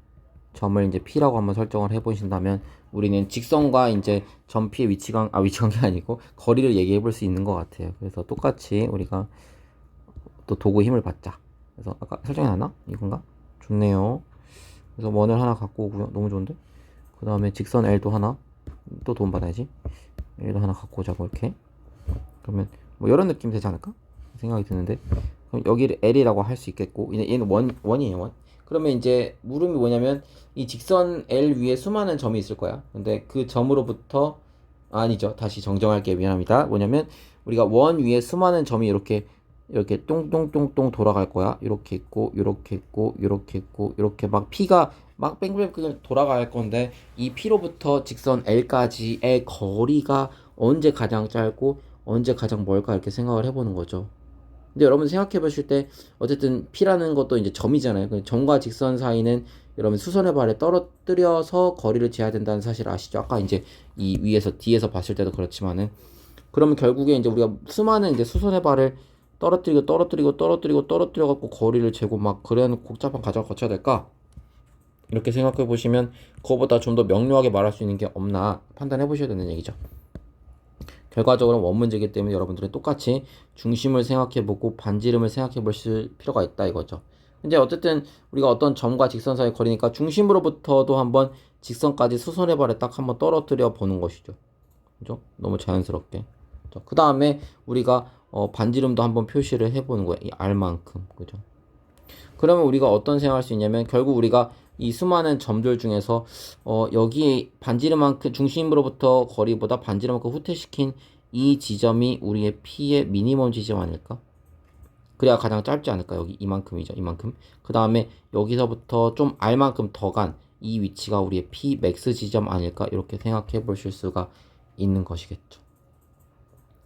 점을 이제 P라고 한번 설정을 해보신다면 우리는 직선과 이제 점 P의 위치관 게 아니고 거리를 얘기해 볼 수 있는 것 같아요. 그래서 똑같이 우리가 또 도구 힘을 받자. 그래서 아까 설정해 놨나? 이건가? 좋네요. 그래서 원을 하나 갖고 오고요. 너무 좋은데? 그 다음에 직선 L도 하나 또 도움 받아야지. L도 하나 갖고 오자고 이렇게. 그러면 뭐 이런 느낌 되지 않을까? 생각이 드는데 그럼 여기를 L이라고 할 수 있겠고 얘는 원이에요 원. 그러면 이제 물음이 뭐냐면 이 직선 L 위에 수많은 점이 있을 거야. 근데 그 점으로부터 아니죠. 다시 정정할게요. 미안합니다. 뭐냐면 우리가 원 위에 수많은 점이 이렇게 똥똥똥똥 돌아갈 거야. 이렇게 있고 이렇게 있고 이렇게 있고 이렇게 막 P가 막 뺑뺑뺑 돌아갈 건데 이 P로부터 직선 L까지의 거리가 언제 가장 짧고 언제 가장 멀까 이렇게 생각을 해보는 거죠. 근데 여러분 생각해 보실 때 어쨌든 P라는 것도 이제 점이잖아요. 점과 직선 사이는 여러분 수선의 발에 떨어뜨려서 거리를 재야 된다는 사실 아시죠? 아까 이제 이 위에서 뒤에서 봤을 때도 그렇지만은 그러면 결국에 이제 우리가 수많은 이제 수선의 발을 떨어뜨려 갖고 거리를 재고 막 그런 복잡한 과정을 거쳐야 될까? 이렇게 생각해 보시면 그거보다 좀 더 명료하게 말할 수 있는 게 없나 판단해 보셔야 되는 얘기죠. 결과적으로 원문제이기 때문에 여러분들은 똑같이 중심을 생각해보고 반지름을 생각해보실 필요가 있다 이거죠. 근데 어쨌든 우리가 어떤 점과 직선 사이 거리니까 중심으로부터도 한번 직선까지 수선의 발에 딱 한번 떨어뜨려 보는 것이죠. 그죠? 너무 자연스럽게. 그 다음에 우리가 반지름도 한번 표시를 해보는 거예요. 이 R만큼. 그죠? 그러면 우리가 어떤 생각할 수 있냐면 결국 우리가 이 수많은 점들 중에서 여기 반지름만큼 중심으로부터 거리보다 반지름만큼 후퇴시킨 이 지점이 우리의 P의 미니멈 지점 아닐까? 그래야 가장 짧지 않을까? 여기 이만큼이죠. 이만큼. 그 다음에 여기서부터 좀 R만큼 더 간 이 위치가 우리의 P 맥스 지점 아닐까? 이렇게 생각해 보실 수가 있는 것이겠죠.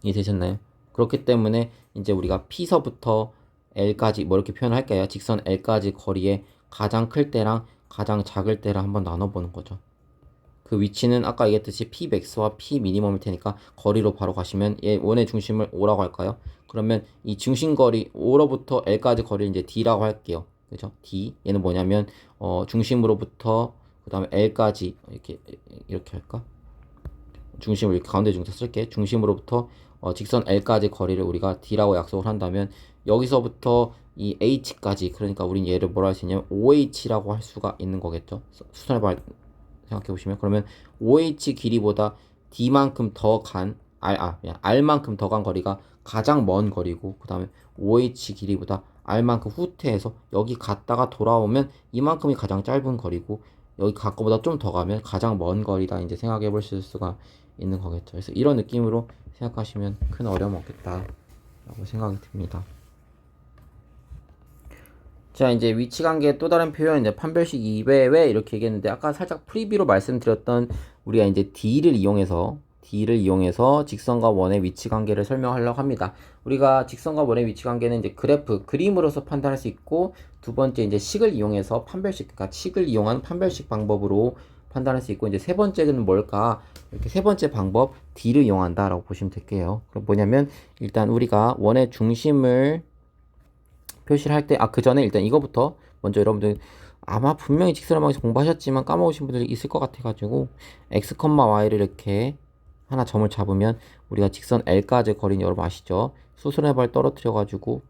이해되셨나요? 그렇기 때문에 이제 우리가 P서부터 L까지 뭐 이렇게 표현을 할까요? 직선 L까지 거리에 가장 클 때랑 가장 작을 때를 한번 나눠보는 거죠. 그 위치는 아까 얘기했듯이 Pmax와 Pminimum일 테니까 거리로 바로 가시면 얘 원의 중심을 O라고 할까요? 그러면 이 중심거리 O로부터 L까지 거리를 이제 D라고 할게요. 그죠? D 얘는 뭐냐면 중심으로부터 그 다음에 L까지 이렇게 할까? 중심을 이렇게 가운데 중심 쓸게. 중심으로부터 직선 L까지 거리를 우리가 D라고 약속을 한다면 여기서부터 이 H까지 그러니까 우린 얘를 뭐라 할 수 있냐면 OH라고 할 수가 있는 거겠죠. 수선의 발 생각해 보시면 그러면 OH 길이보다 D만큼 더 간 그냥 R만큼 더 간 거리가 가장 먼 거리고, 그 다음에 OH 길이보다 R만큼 후퇴해서 여기 갔다가 돌아오면 이만큼이 가장 짧은 거리고, 여기 가까보다 좀 더 가면 가장 먼 거리다 이제 생각해 보실 수가 있는 거겠죠. 그래서 이런 느낌으로 생각하시면 큰 어려움 없겠다 라고 생각이 듭니다. 자, 이제 위치 관계의 또 다른 표현, 이제 판별식 2배에 이렇게 얘기했는데, 아까 살짝 프리뷰로 말씀드렸던 우리가 이제 D를 이용해서 직선과 원의 위치 관계를 설명하려고 합니다. 우리가 직선과 원의 위치 관계는 이제 그래프, 그림으로서 판단할 수 있고, 두 번째 이제 식을 이용해서 그러니까 식을 이용한 판별식 방법으로 판단할 수 있고, 이제 세 번째는 뭘까? 이렇게 세 번째 방법, D를 이용한다라고 보시면 될게요. 그럼 뭐냐면, 일단 우리가 원의 중심을 표시를 할 때, 그 전에 일단 이거부터 먼저 여러분들 아마 분명히 직선함학에서 공부하셨지만 까먹으신 분들이 있을 것 같아가지고 x, y를 이렇게 하나 점을 잡으면 우리가 직선 L까지 거리는 여러분 아시죠? 수선의 발 떨어뜨려가지고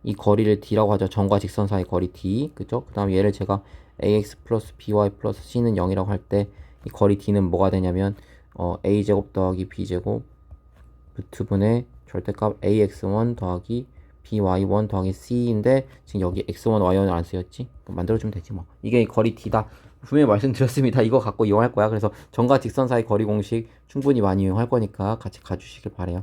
이 거리를 D라고 하죠. 점과 직선 사이 거리 D, 그죠? 그 다음에 얘를 제가 ax 플러스 by 플러스 c는 0이라고 할 때 이 거리 D는 뭐가 되냐면 a제곱 더하기 b제곱 루트분의 절대값 ax1 더하기 by1 더하기 c인데 지금 여기 x1, y1을 안 쓰였지? 그럼 만들어주면 되지 뭐. 이게 거리 d다. 분명히 말씀드렸습니다. 이거 갖고 이용할 거야. 그래서 점과 직선 사이 거리 공식 충분히 많이 이용할 거니까 같이 가주시길 바래요.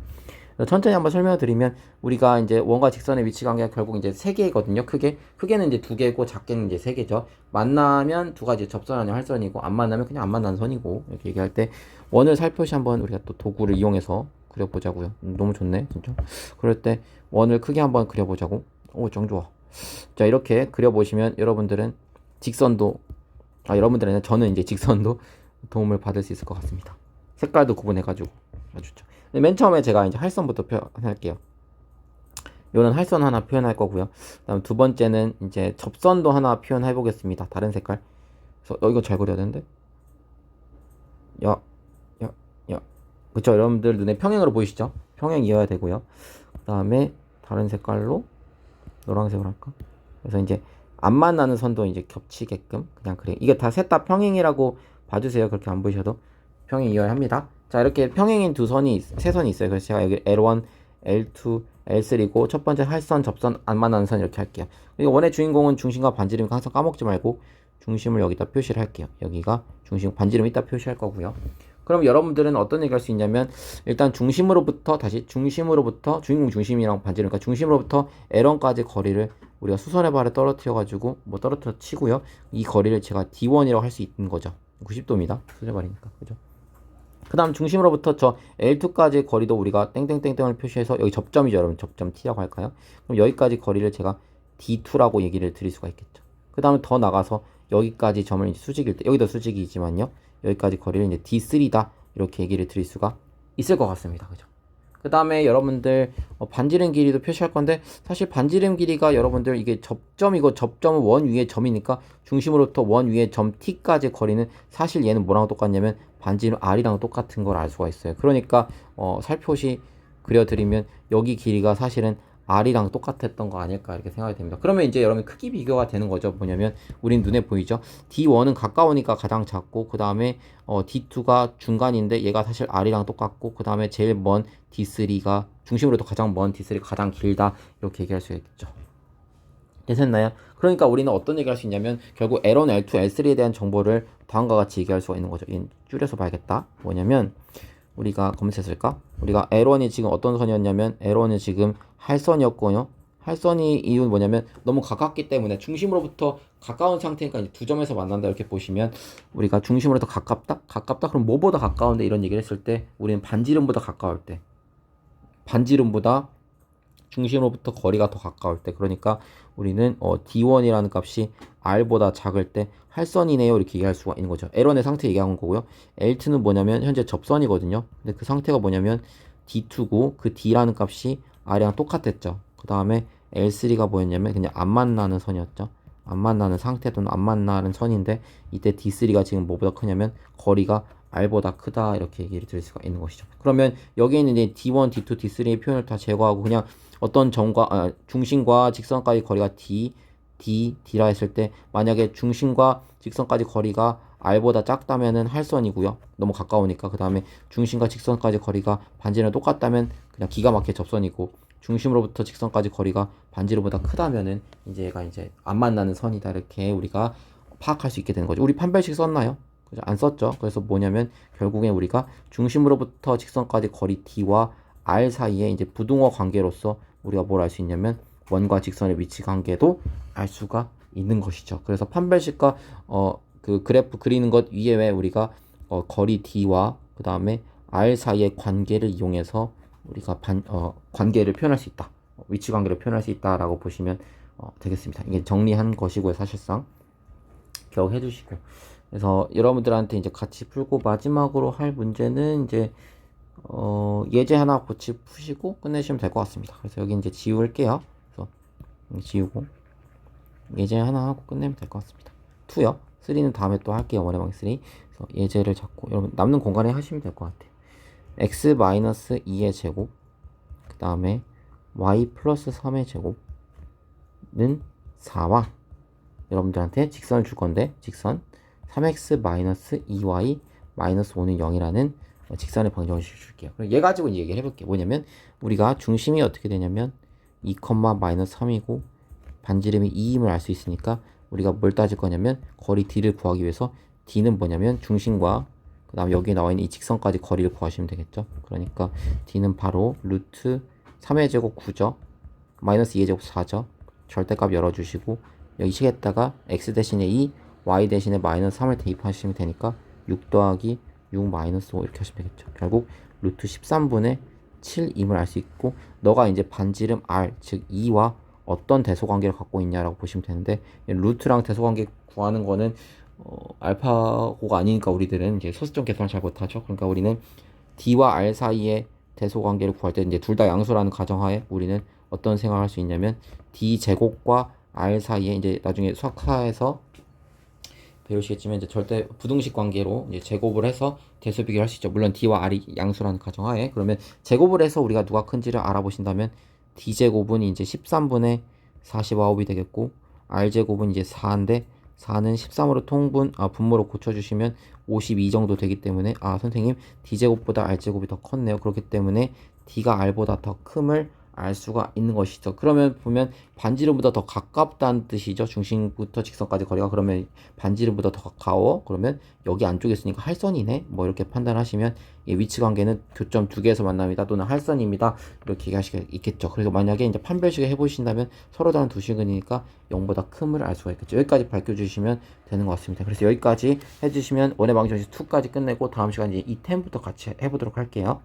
천천히 한번 설명을 드리면 우리가 이제 원과 직선의 위치 관계가 결국 이제 세 개거든요. 크게는 이제 두 개고 작게는 이제 세 개죠. 만나면 두 가지 접선 아니면 활선이고 안 만나면 그냥 안 만나는 선이고 이렇게 얘기할 때 원을 살펴시 한번 우리가 또 도구를 이용해서 그려보자고요. 너무 좋네 진짜. 그럴 때 원을 크게 한번 그려보자고. 오, 정 좋아. 자, 이렇게 그려보시면 여러분들은 직선도 여러분들은 아니라 저는 이제 직선도 도움을 받을 수 있을 것 같습니다. 색깔도 구분해가지고 아주 좋죠. 맨 처음에 제가 이제 할선부터 표현할게요. 요는 할선 하나 표현할 거고요. 그다음 두 번째는 이제 접선도 하나 표현해 보겠습니다. 다른 색깔. 그래서 이거 잘 그려야 되는데. 야. 그쵸? 여러분들 눈에 평행으로 보이시죠? 평행 이어야 되고요. 그다음에 다른 색깔로 노란색으로 할까? 그래서 이제 안 만나는 선도 이제 겹치게끔 그냥 그래. 이게 다 셋 다 평행이라고 봐주세요. 그렇게 안 보이셔도 평행 이어야 합니다. 자, 이렇게 평행인 세 선이 있어요. 그래서 제가 여기 L1, L2, L3고 첫 번째 할선, 접선, 안 만나는 선 이렇게 할게요. 그리고 원의 주인공은 중심과 반지름이니까 항상 까먹지 말고 중심을 여기다 표시를 할게요. 여기가 중심, 반지름 이따 표시할 거고요. 그럼 여러분들은 어떤 얘기 할 수 있냐면 일단 중심으로부터 주인공 중심이랑 반지름, 그러니까 중심으로부터 L1까지 거리를 우리가 수선의 발을 떨어뜨려 가지고 떨어뜨려 치고요. 이 거리를 제가 D1이라고 할 수 있는 거죠. 90도입니다. 수선의 발이니까. 그죠? 그 다음 중심으로부터 저 L2까지 거리도 우리가 땡땡땡땡을 표시해서 여기 접점이죠. 여러분 접점 T라고 할까요? 그럼 여기까지 거리를 제가 D2라고 얘기를 드릴 수가 있겠죠. 그 다음에 더 나가서 여기까지 점을 이제 수직일 때 여기도 수직이지만요. 여기까지 거리를 이제 D3다 이렇게 얘기를 드릴 수가 있을 것 같습니다. 그죠? 그 다음에 여러분들 반지름 길이도 표시할 건데 사실 반지름 길이가 여러분들 이게 접점이고 접점은 원 위에 점이니까 중심으로부터 원 위에 점 T까지 거리는 사실 얘는 뭐랑 똑같냐면 반지름 R이랑 똑같은 걸 알 수가 있어요. 그러니까 살포시 그려드리면 여기 길이가 사실은 R이랑 똑같았던 거 아닐까 이렇게 생각이 됩니다. 그러면 이제 여러분 크기 비교가 되는 거죠. 뭐냐면 우린 눈에 보이죠. D1은 가까우니까 가장 작고 그 다음에 D2가 중간인데 얘가 사실 R이랑 똑같고 그 다음에 제일 먼 D3가 중심으로도 가장 먼 D3가 가장 길다 이렇게 얘기할 수 있겠죠. 됐나요? 그러니까 우리는 어떤 얘기를 할 수 있냐면 결국 L1, L2, L3에 대한 정보를 다음과 같이 얘기할 수가 있는 거죠. 줄여서 봐야겠다. 뭐냐면 우리가 검색했을까? 우리가 L1이 지금 어떤 선이었냐면 L1이 지금 할선이었고요. 할선이 이유는 뭐냐면 너무 가깝기 때문에 중심으로부터 가까운 상태니까 이제 두 점에서 만난다 이렇게 보시면 우리가 중심으로부터 가깝다? 가깝다? 그럼 뭐보다 가까운데 이런 얘기를 했을 때 우리는 반지름보다 가까울 때 반지름보다 중심으로부터 거리가 더 가까울 때 그러니까 우리는 D1이라는 값이 R보다 작을 때 할선이네요 이렇게 얘기할 수가 있는 거죠. L1의 상태 얘기하는 거고요. L2는 뭐냐면 현재 접선이거든요. 근데 그 상태가 뭐냐면 D2고 그 D라는 값이 R이랑 똑같았죠. 그 다음에 L3가 뭐였냐면 그냥 안 만나는 선이었죠. 안 만나는 상태 또는 안 만나는 선인데 이때 D3가 지금 뭐보다 크냐면 거리가 R보다 크다 이렇게 얘기를 드릴 수가 있는 것이죠. 그러면 여기에 있는 이제 D1, D2, D3의 표현을 다 제거하고 그냥 어떤 점과 중심과 직선까지 거리가 D라 했을 때 만약에 중심과 직선까지 거리가 r보다 작다면은 할선이고요. 너무 가까우니까. 그 다음에 중심과 직선까지 거리가 반지름 똑같다면 그냥 기가 막히게 접선이고, 중심으로부터 직선까지 거리가 반지름보다 크다면은 이제 얘가 이제 안 만나는 선이다, 이렇게 우리가 파악할 수 있게 되는 거죠. 우리 판별식 썼나요? 그죠? 안 썼죠. 그래서 뭐냐면 결국엔 우리가 중심으로부터 직선까지 거리 d와 r 사이에 이제 부등호 관계로서 우리가 뭘 알 수 있냐면 원과 직선의 위치 관계도 알 수가 있는 것이죠. 그래서 판별식과 그 그래프 그리는 것 위에 왜 우리가 거리 d와 그 다음에 r 사이의 관계를 이용해서 우리가 관계를 표현할 수 있다. 위치 관계를 표현할 수 있다라고 보시면 되겠습니다. 이게 정리한 것이고요, 사실상. 기억해 주시고. 그래서 여러분들한테 이제 같이 풀고 마지막으로 할 문제는 이제 예제 하나 같이 푸시고 끝내시면 될 것 같습니다. 그래서 여기 이제 지울게요. 그래서 지우고 예제 하나 하고 끝내면 될 것 같습니다. 2요. 3는 다음에 또 할게요. 원해방 3. 그래서 예제를 잡고 여러분 남는 공간에 하시면 될 것 같아요. x-2의 제곱, 그 다음에 y 플러스 3의 제곱는 4와 여러분들한테 직선을 줄 건데, 직선 3x-2y 5는 0이라는 직선의 방정식을 줄게요. 그럼 얘 가지고 이제 얘기를 해볼게요. 뭐냐면 우리가 중심이 어떻게 되냐면 2,-3이고 반지름이 2임을 알 수 있으니까 우리가 뭘 따질 거냐면 거리 d를 구하기 위해서 d는 뭐냐면 중심과 그 다음에 여기에 나와 있는 이 직선까지 거리를 구하시면 되겠죠. 그러니까 d는 바로 루트 3의 제곱 9죠. 마이너스 2의 제곱 4죠. 절대값 열어주시고 여기 식에다가 x 대신에 2, y 대신에 마이너스 3을 대입하시면 되니까 6 더하기 6 마이너스 5 이렇게 하시면 되겠죠. 결국 루트 13분의 7임을 알 수 있고, 너가 이제 반지름 r 즉 2와 어떤 대소관계를 갖고 있냐라고 보시면 되는데, 루트랑 대소관계 구하는 거는 알파고가 아니니까 우리들은 이제 소수점 계산을 잘 못하죠. 그러니까 우리는 d와 r 사이의 대소관계를 구할 때 이제 둘 다 양수라는 가정하에 우리는 어떤 생각을 할 수 있냐면 d 제곱과 r 사이에 이제 나중에 수학사에서 배우시겠지만 이제 절대 부등식 관계로 이제 제곱을 해서 대수 비교를 할 수 있죠. 물론 d와 r이 양수라는 가정하에. 그러면 제곱을 해서 우리가 누가 큰지를 알아보신다면 d 제곱은 이제 13분의 49이 되겠고, r 제곱은 이제 4인데 4는 13으로 분모로 고쳐주시면 52 정도 되기 때문에 선생님 d 제곱보다 r 제곱이 더 컸네요. 그렇기 때문에 d가 r보다 더 큼을 알 수가 있는 것이죠. 그러면 보면 반지름보다 더 가깝다는 뜻이죠. 중심부터 직선까지 거리가. 그러면 반지름보다 더 가까워. 그러면 여기 안쪽에 있으니까 할선이네. 뭐 이렇게 판단하시면 위치 관계는 교점 두 개에서 만납니다. 또는 할선입니다. 이렇게 얘기하실 수 있겠죠. 그래서 만약에 이제 판별식을 해보신다면 서로 다른 두 식은이니까 0보다 큼을 알 수가 있겠죠. 여기까지 밝혀주시면 되는 것 같습니다. 그래서 여기까지 해주시면 원의 방정식 2까지 끝내고 다음 시간에 이 템부터 같이 해보도록 할게요.